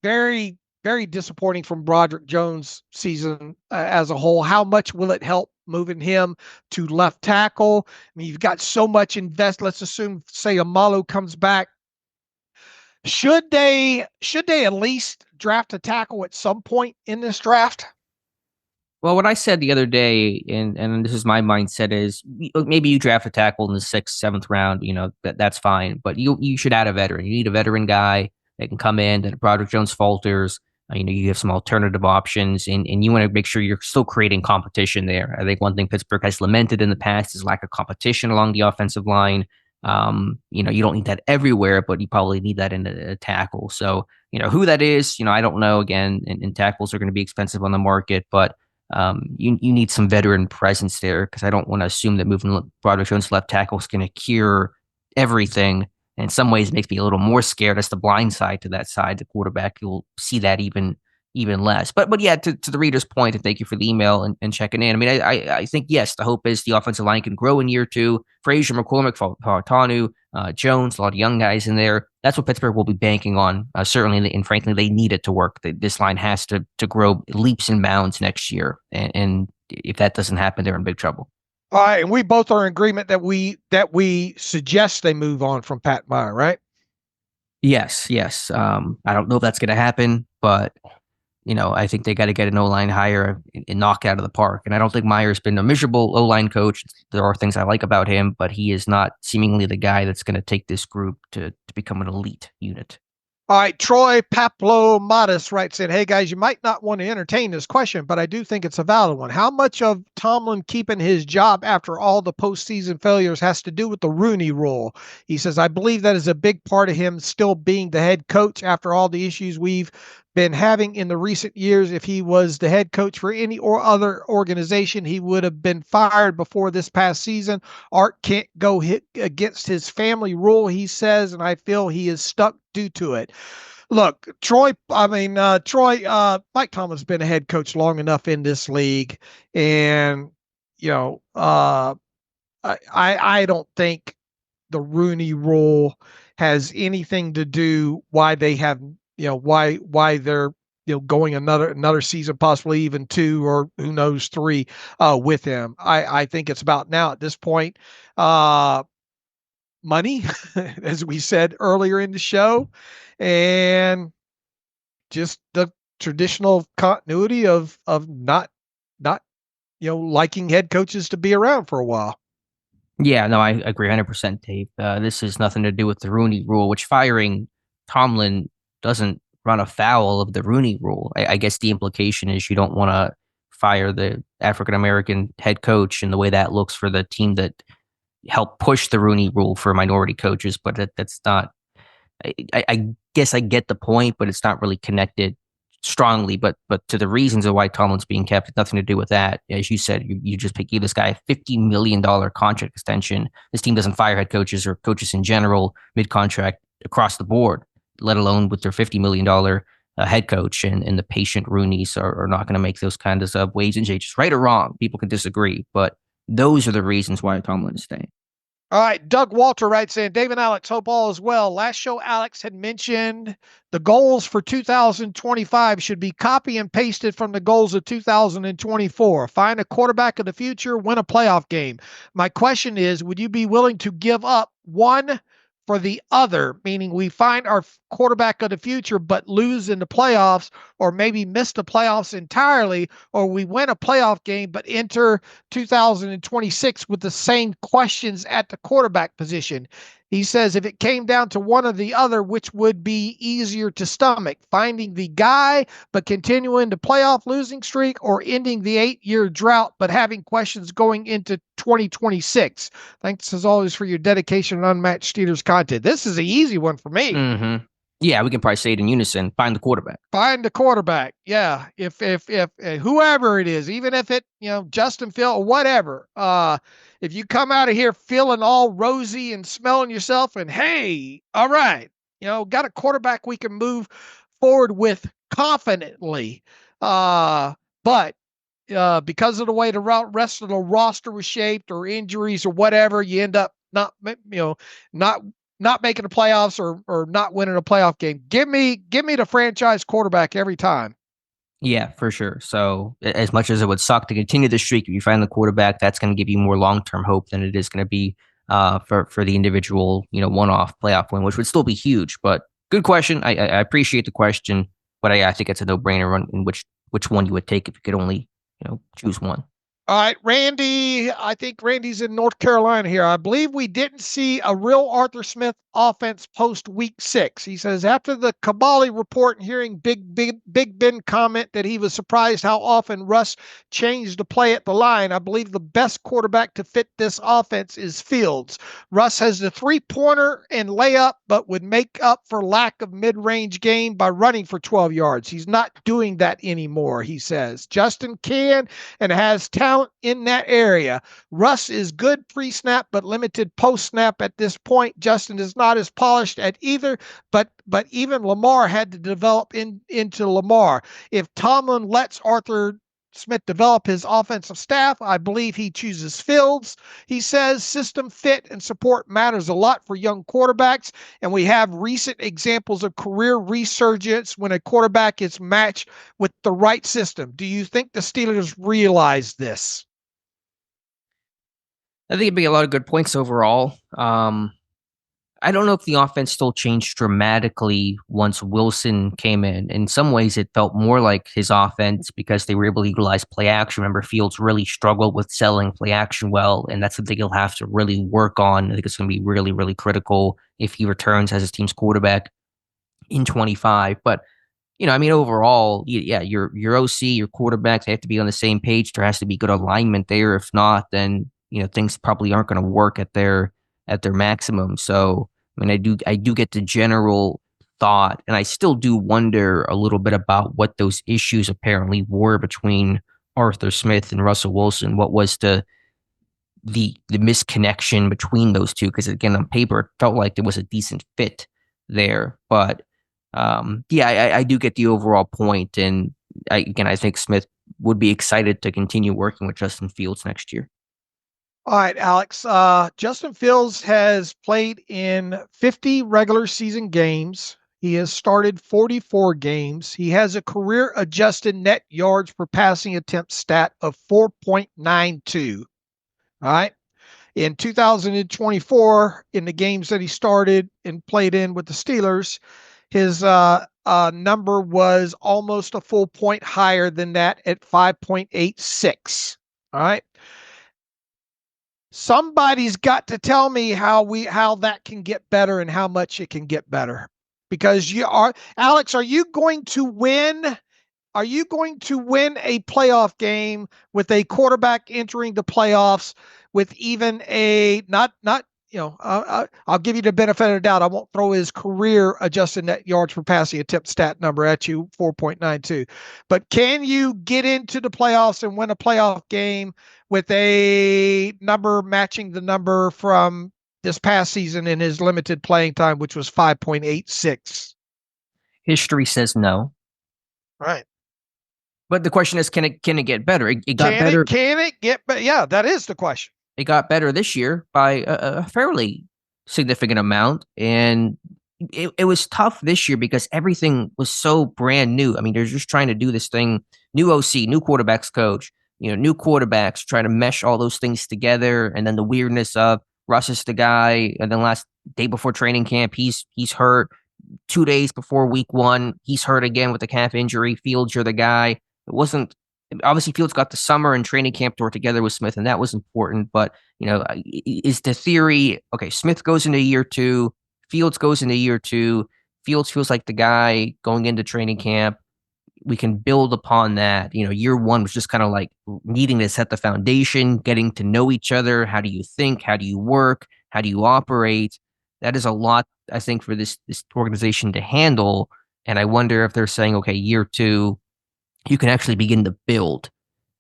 very, very disappointing from Broderick Jones season as a whole. How much will it help moving him to left tackle? I mean, you've got so much invest. Let's assume, say, Amalu comes back. Should they at least draft a tackle at some point in this draft? Well, what I said the other day, and this is my mindset, is maybe you draft a tackle in the 6th, 7th round. That's fine, but you should add a veteran. You need a veteran guy that can come in. That Broderick Jones falters. You have some alternative options, and you want to make sure you're still creating competition there. I think one thing Pittsburgh has lamented in the past is lack of competition along the offensive line. You don't need that everywhere, but you probably need that in a tackle. So, who that is, I don't know. Again, and tackles are going to be expensive on the market, but you need some veteran presence there, because I don't want to assume that moving Broderick Jones left tackle is going to cure everything. In some ways, it makes me a little more scared. That's the blind side to that side. The quarterback, you'll see that even less. But yeah, to the reader's point, and thank you for the email and checking in. I mean, I think, yes, the hope is the offensive line can grow in year two. Frazier, McCormick, Fautanu, Jones, a lot of young guys in there. That's what Pittsburgh will be banking on. Certainly, and frankly, they need it to work. This line has to grow leaps and bounds next year. And if that doesn't happen, they're in big trouble. All right, and we both are in agreement that we suggest they move on from Pat Meyer, right? Yes. I don't know if that's going to happen, but I think they got to get an O-line hire and knock out of the park. And I don't think Meyer's been a miserable O-line coach. There are things I like about him, but he is not seemingly the guy that's going to take this group to become an elite unit. All right, Troy Paplo-Modis writes in, hey, guys, you might not want to entertain this question, but I do think it's a valid one. How much of Tomlin keeping his job after all the postseason failures has to do with the Rooney Rule? He says, I believe that is a big part of him still being the head coach after all the issues we've been having in the recent years. If he was the head coach for any or other organization, he would have been fired before this past season. Art can't go hit against his family rule, he says, and I feel he is stuck due to it. Look, Mike Tomlin's been a head coach long enough in this league, and I don't think the Rooney Rule has anything to do why they have why they're going another season, possibly even two, or who knows, three with him. I think it's about now at this point money, as we said earlier in the show, and just the traditional continuity of not liking head coaches to be around for a while. Yeah, no, I agree 100%, Dave. This has nothing to do with the Rooney Rule, which firing Tomlin doesn't run afoul of the Rooney Rule. I guess the implication is you don't want to fire the African-American head coach, and the way that looks for the team that helped push the Rooney Rule for minority coaches, but that's not. I guess I get the point, but it's not really connected strongly. But to the reasons of why Tomlin's being kept, nothing to do with that. As you said, you just give this guy a $50 million contract extension. This team doesn't fire head coaches or coaches in general mid-contract across the board, let alone with their $50 million head coach. And the patient Rooneys are not going to make those kinds of wage and changes. Right or wrong, people can disagree, but those are the reasons why Tomlin is staying. All right, Doug Walter writes in, Dave and Alex, hope all is well. Last show, Alex had mentioned the goals for 2025 should be copy and pasted from the goals of 2024. Find a quarterback of the future, win a playoff game. My question is, would you be willing to give up one for the other, meaning we find our quarterback of the future but lose in the playoffs, or maybe miss the playoffs entirely, or we win a playoff game but enter 2026 with the same questions at the quarterback position? He says if it came down to one or the other, which would be easier to stomach, finding the guy but continuing the playoff losing streak, or ending the 8-year drought but having questions going into 2026? Thanks as always for your dedication and unmatched Steelers content. This is an easy one for me. Mm-hmm. Yeah, we can probably say it in unison. Find the quarterback. Find the quarterback. Yeah, if whoever it is, even if it Justin Fields or whatever. If you come out of here feeling all rosy and smelling yourself, and hey, all right, got a quarterback we can move forward with confidently. But because of the way the rest of the roster was shaped, or injuries or whatever, you end up not making the playoffs, or not winning a playoff game. Give me the franchise quarterback every time. Yeah, for sure. So as much as it would suck to continue the streak, if you find the quarterback, that's going to give you more long-term hope than it is going to be for the individual, one-off playoff win, which would still be huge. But good question. I appreciate the question, but I think it's a no-brainer in which one you would take if you could only choose one. All right, Randy. I think Randy's in North Carolina here. I believe we didn't see a real Arthur Smith offense post week 6. He says, after the Kabali report and hearing Big Ben comment that he was surprised how often Russ changed the play at the line, I believe the best quarterback to fit this offense is Fields. Russ has the three-pointer and layup, but would make up for lack of mid-range game by running for 12 yards. He's not doing that anymore, he says. Justin can and has talent in that area. Russ is good pre-snap, but limited post-snap at this point. Justin is not as polished at either, but even Lamar had to develop into Lamar. If Tomlin lets Arthur Smith develop his offensive staff, I believe he chooses Fields. He says system fit and support matters a lot for young quarterbacks, and we have recent examples of career resurgence when a quarterback is matched with the right system. Do you think the Steelers realize this? I think it'd be a lot of good points overall. I don't know if the offense still changed dramatically once Wilson came in. In some ways, it felt more like his offense because they were able to utilize play action. Remember, Fields really struggled with selling play action well, and that's something he'll have to really work on. I think it's going to be really, really critical if he returns as his team's quarterback in 25. But, overall, yeah, your OC, your quarterbacks, they have to be on the same page. There has to be good alignment there. If not, then, things probably aren't going to work at their maximum. So, I do get the general thought, and I still do wonder a little bit about what those issues apparently were between Arthur Smith and Russell Wilson. What was the misconnection between those two? Because again, on paper, it felt like there was a decent fit there. But I do get the overall point, and I think Smith would be excited to continue working with Justin Fields next year. All right, Alex. Justin Fields has played in 50 regular season games. He has started 44 games. He has a career adjusted net yards per passing attempt stat of 4.92. All right. In 2024, in the games that he started and played in with the Steelers, his number was almost a full point higher than that at 5.86. All right. Somebody's got to tell me how that can get better and how much it can get better. Because Alex, are you going to win? Are you going to win a playoff game with a quarterback entering the playoffs with even a I'll give you the benefit of the doubt. I won't throw his career adjusted net yards per passing attempt stat number at you, 4.92. But can you get into the playoffs and win a playoff game with a number matching the number from this past season in his limited playing time, which was 5.86? History says no. Right. But the question is, can it get better? It got better. Can it get better? Yeah, that is the question. It got better this year by a fairly significant amount. And it was tough this year because everything was so brand new. I mean, they're just trying to do this thing, new OC, new quarterbacks coach, new quarterbacks, trying to mesh all those things together. And then the weirdness of Russ is the guy. And then last day before training camp, he's hurt. 2 days before week 1, he's hurt again with a calf injury. Fields, you're the guy. It wasn't. Obviously, Fields got the summer and training camp to work together with Smith, and that was important. But, is the theory, okay, Smith goes into year 2, Fields goes into year 2, Fields feels like the guy going into training camp. We can build upon that. Year 1 was just kind of like needing to set the foundation, getting to know each other. How do you think? How do you work? How do you operate? That is a lot, I think, for this organization to handle. And I wonder if they're saying, okay, year 2, you can actually begin to build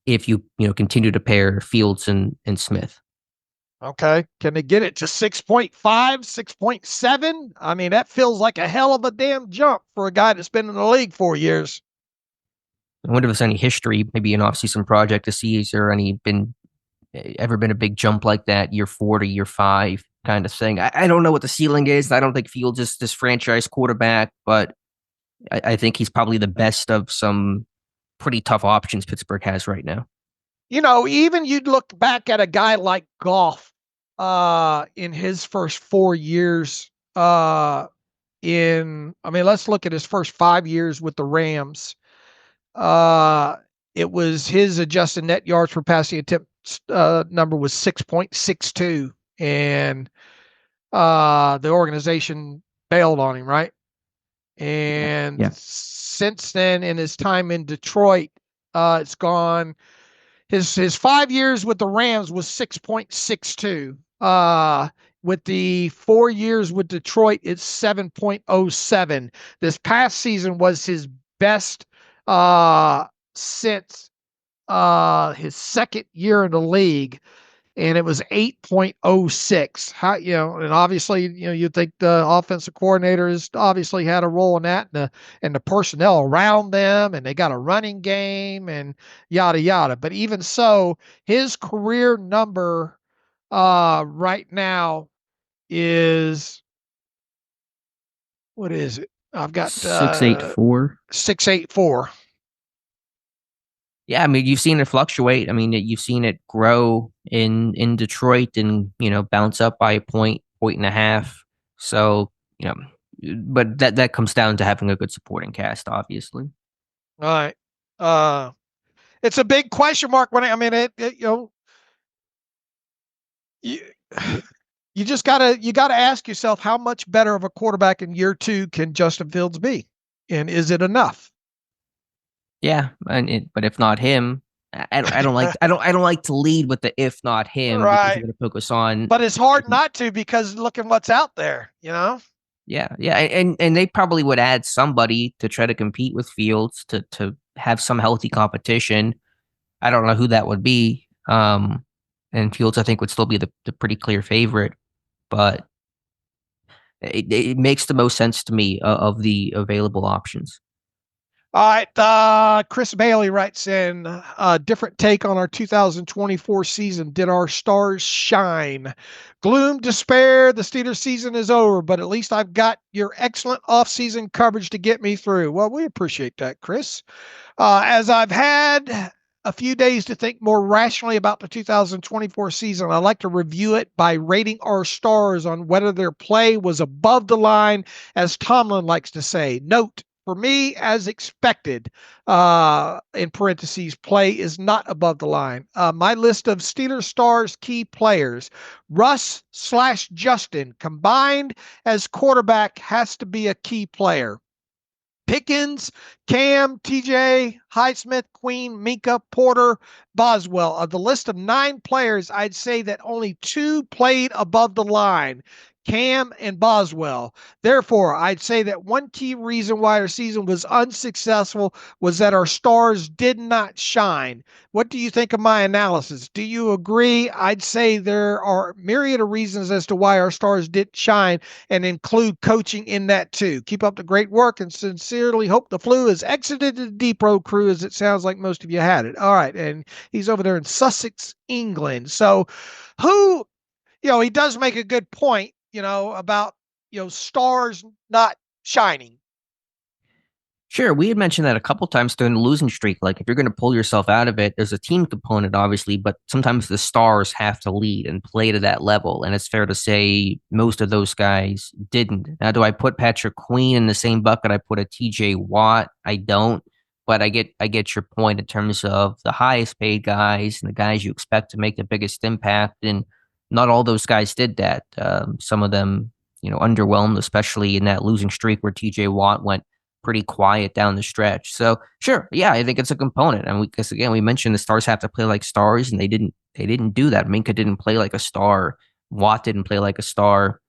if you continue to pair Fields and Smith. Okay. Can they get it to 6.5, 6.7? I mean, that feels like a hell of a damn jump for a guy that's been in the league 4 years. I wonder if there's any history, maybe an offseason project to see is there ever been a big jump like that, year 4 to year 5 kind of thing. I don't know what the ceiling is. I don't think Fields is this franchise quarterback, but I think he's probably the best of some pretty tough options Pittsburgh has right now. Even you'd look back at a guy like Goff in his first 4 years let's look at his first 5 years with the Rams. It was his adjusted net yards per passing attempt number was 6.62. And the organization bailed on him, right? And Yeah. since then, in his time in Detroit, it's gone. His 5 years with the Rams was 6.62. With the 4 years with Detroit, it's 7.07. This past season was his best since his second year in the league, and it was 8.06. How, and obviously, you'd think the offensive coordinator has obviously had a role in that, and the personnel around them, and they got a running game and yada yada. But even so, his career number right now is, what is it? I've got 684. 684. Yeah, I mean, you've seen it fluctuate. I mean, you've seen it grow in Detroit and, bounce up by a point and a half. So, but that comes down to having a good supporting cast, obviously. All right. It's a big question mark when I mean you, you just gotta ask yourself, how much better of a quarterback in year 2 can Justin Fields be, and is it enough? Yeah, but if not him, I don't like I don't like to lead with the if not him because Right. we're going to focus on. But it's hard not to, because look at what's out there, Yeah, and they probably would add somebody to try to compete with Fields to have some healthy competition. I don't know who that would be. And Fields, I think, would still be the pretty clear favorite, but it makes the most sense to me of the available options. All right. Chris Bailey writes in a different take on our 2024 season. Did our stars shine? Gloom, despair. The Steelers season is over, but at least I've got your excellent offseason coverage to get me through. Well, we appreciate that, Chris. As I've had a few days to think more rationally about the 2024 season, I'd like to review it by rating our stars on whether their play was above the line, as Tomlin likes to say. Note, for me, as expected, in parentheses, play is not above the line. My list of Steelers stars key players: Russ/Justin combined as quarterback has to be a key player. Pickens, Cam, TJ, Highsmith, Queen, Minka, Porter, Boswell. Of the list of 9 players, I'd say that only 2 played above the line: Cam and Boswell. Therefore, I'd say that one key reason why our season was unsuccessful was that our stars did not shine. What do you think of my analysis? Do you agree? I'd say there are myriad of reasons as to why our stars didn't shine, and include coaching in that too. Keep up the great work, and sincerely hope the flu has exited the Deep Road crew, as it sounds like most of you had it. All right. And he's over there in Sussex, England. So who, he does make a good point, about, stars not shining. Sure, we had mentioned that a couple times during the losing streak. Like, if you're going to pull yourself out of it, there's a team component, obviously, but sometimes the stars have to lead and play to that level. And it's fair to say most of those guys didn't. Now, do I put Patrick Queen in the same bucket I put a TJ Watt? I don't, but I get your point in terms of the highest paid guys and the guys you expect to make the biggest impact. And not all those guys did that. Some of them, underwhelmed, especially in that losing streak where TJ Watt went pretty quiet down the stretch. So sure, yeah, I think it's a component. And because again, we mentioned the stars have to play like stars, and they didn't do that. Minka didn't play like a star. Watt didn't play like a star.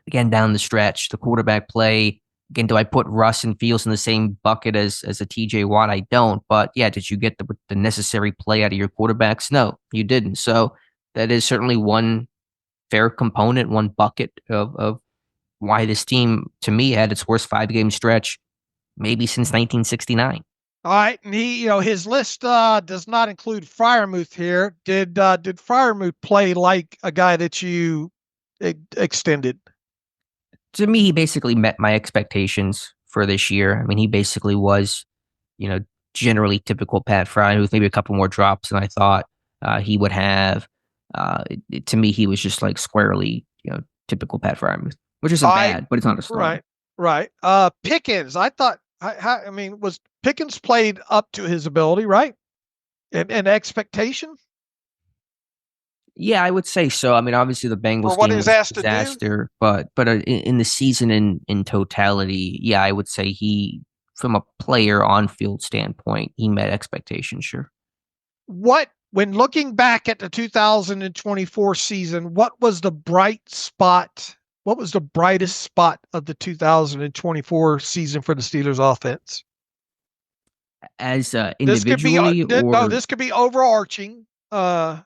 Again, down the stretch, the quarterback play. Again, do I put Russ and Fields in the same bucket as a TJ Watt? I don't. But yeah, did you get the necessary play out of your quarterbacks? No, you didn't. So that is certainly one fair component, one bucket of why this team, to me, had its worst 5-game stretch maybe since 1969. All right, and he, his list does not include Freiermuth here. Did Freiermuth play like a guy that you extended? To me, he basically met my expectations for this year. I mean, he basically was, generally typical Pat Freiermuth, maybe a couple more drops than I thought he would have. To me, he was just like squarely, typical Pat Freiermuth, which isn't bad, but it's not a star. Right. Pickens, I thought. I mean, was Pickens played up to his ability, right? And expectation? Yeah, I would say so. I mean, obviously the for Bengals what game he's was a asked to do? disaster, but in the season in totality, yeah, I would say he, from a player on field standpoint, he met expectations. Sure. When looking back at the 2024 season, what was the bright spot? What was the brightest spot of the 2024 season for the Steelers offense? As This could be individually, no, or this could be overarching. uh,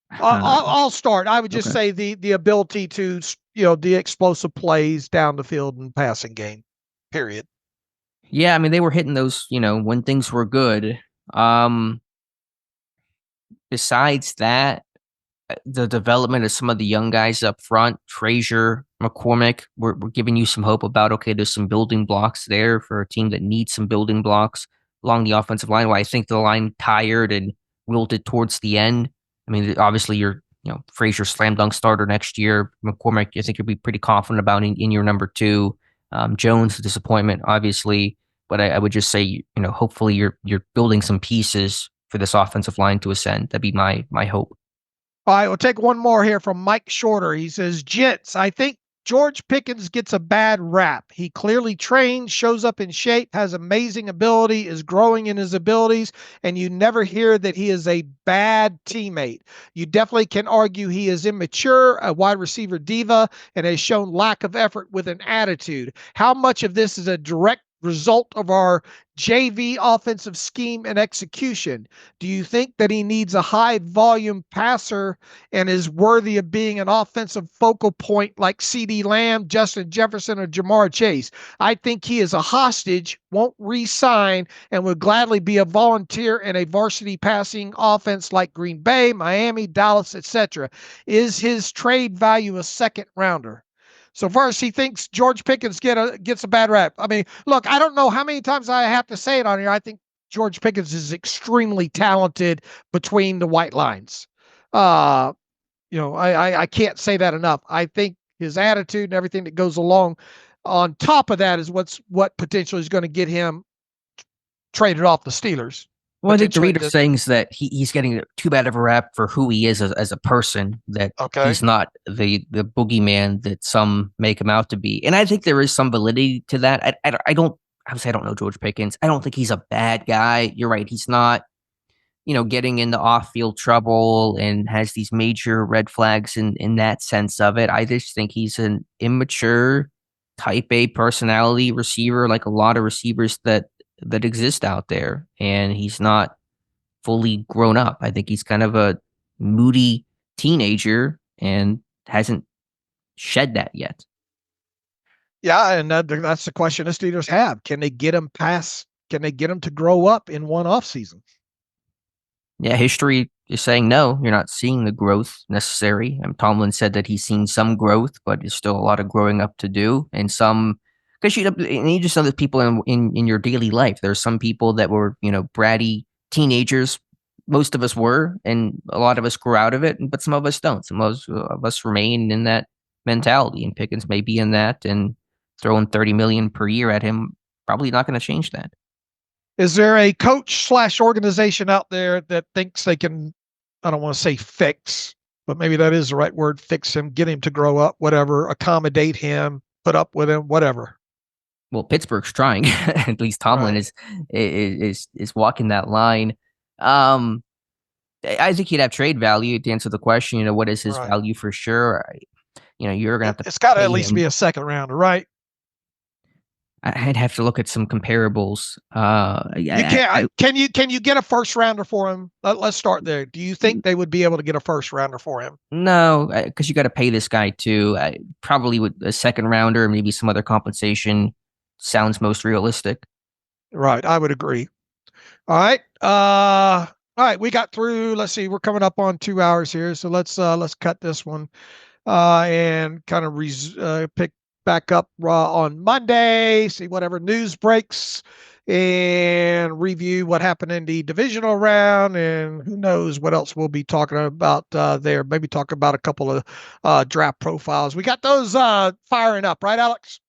I'll start. I would just okay. say the ability to, the explosive plays down the field and passing game. Period. Yeah, I mean they were hitting those, when things were good. Um, Besides that, the development of some of the young guys up front, Frazier, McCormick, we're giving you some hope about, okay, there's some building blocks there for a team that needs some building blocks along the offensive line. Why I think the line tired and wilted towards the end. I mean, obviously you're, Frazier slam dunk starter next year. McCormick, I think you'll be pretty confident about in your number two. Jones, disappointment, obviously, but I would just say, hopefully you're building some pieces for this offensive line to ascend. That'd be my hope. All right, we'll take one more here from Mike Shorter. He says, Gents, I think George Pickens gets a bad rap. He clearly trains, shows up in shape, has amazing ability, is growing in his abilities, and you never hear that he is a bad teammate. You definitely can argue he is immature, a wide receiver diva, and has shown lack of effort with an attitude. How much of this is a direct result of our JV offensive scheme and execution? Do you think that he needs a high volume passer and is worthy of being an offensive focal point like CeeDee Lamb, Justin Jefferson, or Jamar Chase? I think he is a hostage, won't re-sign, and would gladly be a volunteer in a varsity passing offense like Green Bay, Miami, Dallas, etc. Is his trade value a second rounder? So first, he thinks George Pickens gets a bad rap. I mean, look, I don't know how many times I have to say it on here. I think George Pickens is extremely talented between the white lines. Uh, I can't say that enough. I think his attitude and everything that goes along on top of that is what potentially is going to get him traded off the Steelers. Well, I think the reader saying is that he's getting too bad of a rap for who he is as a person, that he's not the boogeyman that some make him out to be. And I think there is some validity to that. I don't know George Pickens. I don't think he's a bad guy. You're right. He's not, getting into off-field trouble and has these major red flags in that sense of it. I just think he's an immature type A personality receiver, like a lot of receivers that exist out there, and he's not fully grown up. I think he's kind of a moody teenager and hasn't shed that yet. Yeah, and that's the question the Steelers have. Can they get him to grow up in one offseason? Yeah, history is saying no, you're not seeing the growth necessary. Tomlin said that he's seen some growth, but there's still a lot of growing up to do, and some, because you just know that people in your daily life. There's some people that were, bratty teenagers. Most of us were, and a lot of us grew out of it, but some of us don't. Some of us remain in that mentality, and Pickens may be in that, and throwing $30 million per year at him probably not going to change that. Is there a coach / organization out there that thinks they can, I don't want to say fix, but maybe that is the right word, fix him, get him to grow up, whatever, accommodate him, put up with him, whatever? Well, Pittsburgh's trying. At least Tomlin is walking that line. I think he'd have trade value to answer the question. What is his value for sure? You're gonna have to. It's got to at least be a second rounder, right? I'd have to look at some comparables. Can you get a first rounder for him? Let's start there. Do you think they would be able to get a first rounder for him? No, because you got to pay this guy too. Probably with a second rounder, maybe some other compensation sounds most realistic. Right, I would agree. All right. All right, we got through. Let's see, we're coming up on 2 hours here, so let's cut this one and kind of pick back up on Monday, see whatever news breaks, and review what happened in the divisional round, and who knows what else we'll be talking about there. Maybe talk about a couple of draft profiles. We got those firing up, right, Alex?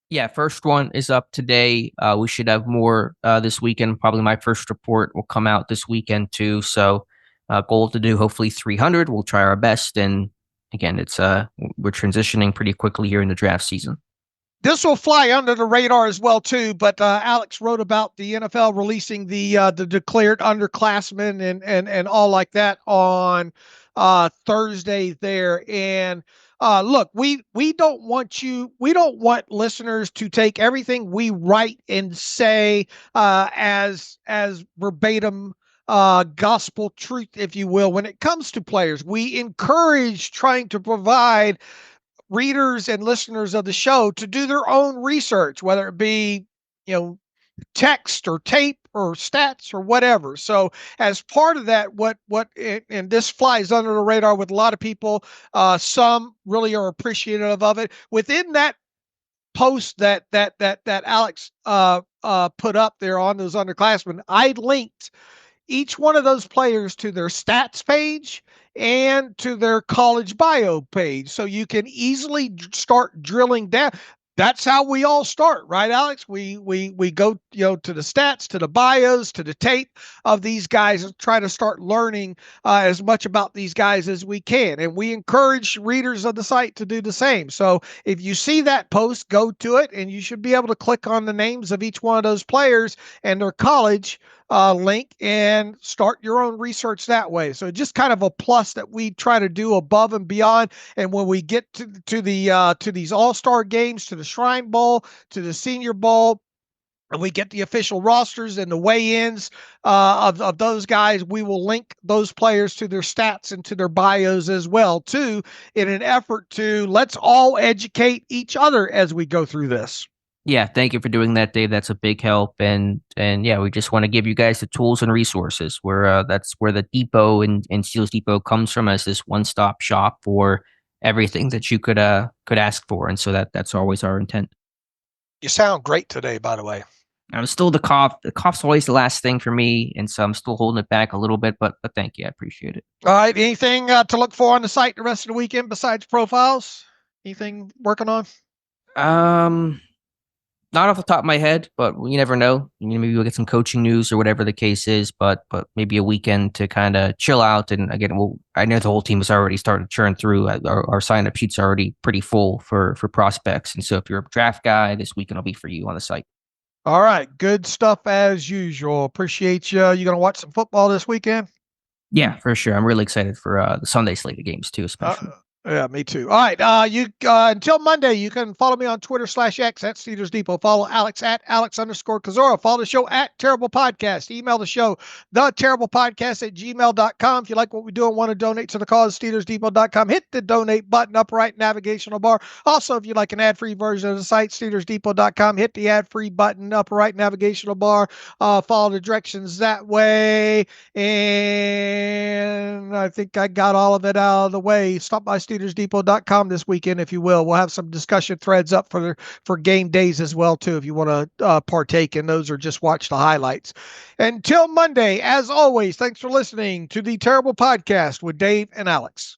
Yeah, first one is up today. We should have more this weekend. Probably my first report will come out this weekend too. So Goal to do hopefully 300. We'll try our best. And again, it's we're transitioning pretty quickly here in the draft season. This will fly under the radar as well too, but Alex wrote about the NFL releasing the declared underclassmen and all like that on Thursday there. And look, we don't want listeners to take everything we write and say as verbatim gospel truth, if you will. When it comes to players, we encourage trying to provide readers and listeners of the show to do their own research, whether it be, text or tape or stats or whatever. So as part of that, and this flies under the radar with a lot of people, some really are appreciative of it. Within that post that Alex put up there on those underclassmen, I linked each one of those players to their stats page and to their college bio page. So you can easily start drilling down. That's how we all start, right, Alex? We go, to the stats, to the bios, to the tape of these guys and try to start learning as much about these guys as we can. And we encourage readers of the site to do the same. So if you see that post, go to it, and you should be able to click on the names of each one of those players and their college link and start your own research that way. So just kind of a plus that we try to do above and beyond. And when we get to these all-star games, to the Shrine Bowl, to the Senior Bowl, and we get the official rosters and the weigh-ins of those guys, we will link those players to their stats and to their bios as well, too, in an effort to let's all educate each other as we go through this. Yeah, thank you for doing that, Dave. That's a big help. And yeah, we just want to give you guys the tools and resources where that's where the Depot and Steelers Depot comes from, as this one-stop shop for everything that you could ask for. And so that's always our intent. You sound great today, by the way. I'm still the cough. The cough's always the last thing for me, and so I'm still holding it back a little bit, but thank you. I appreciate it. All right. Anything to look for on the site the rest of the weekend besides profiles? Anything working on? Not off the top of my head, but you never know. Maybe we'll get some coaching news or whatever the case is, but maybe a weekend to kind of chill out. And again, I know the whole team has already started to churn through. Our sign-up sheet's already pretty full for prospects. And so if you're a draft guy, this weekend will be for you on the site. All right. Good stuff as usual. Appreciate you. You going to watch some football this weekend? Yeah, for sure. I'm really excited for the Sunday slate of games too, especially. Yeah, me too. All right. Until Monday, you can follow me on Twitter/X at Steelers Depot. Follow Alex at Alex_Kozora. Follow the show at Terrible Podcast. Email the show, theterriblepodcast@gmail.com. If you like what we do and want to donate to the cause, SteelersDepot.com. Hit the donate button, upper right navigational bar. Also, if you'd like an ad-free version of the site, SteelersDepot.com. Hit the ad-free button, upper right navigational bar. Follow the directions that way. And I think I got all of it out of the way. Stop by SteelersDepot.com this weekend, if you will. We'll have some discussion threads up for game days as well, too, if you want to partake in those or just watch the highlights. Until Monday, as always, thanks for listening to the Terrible Podcast with Dave and Alex.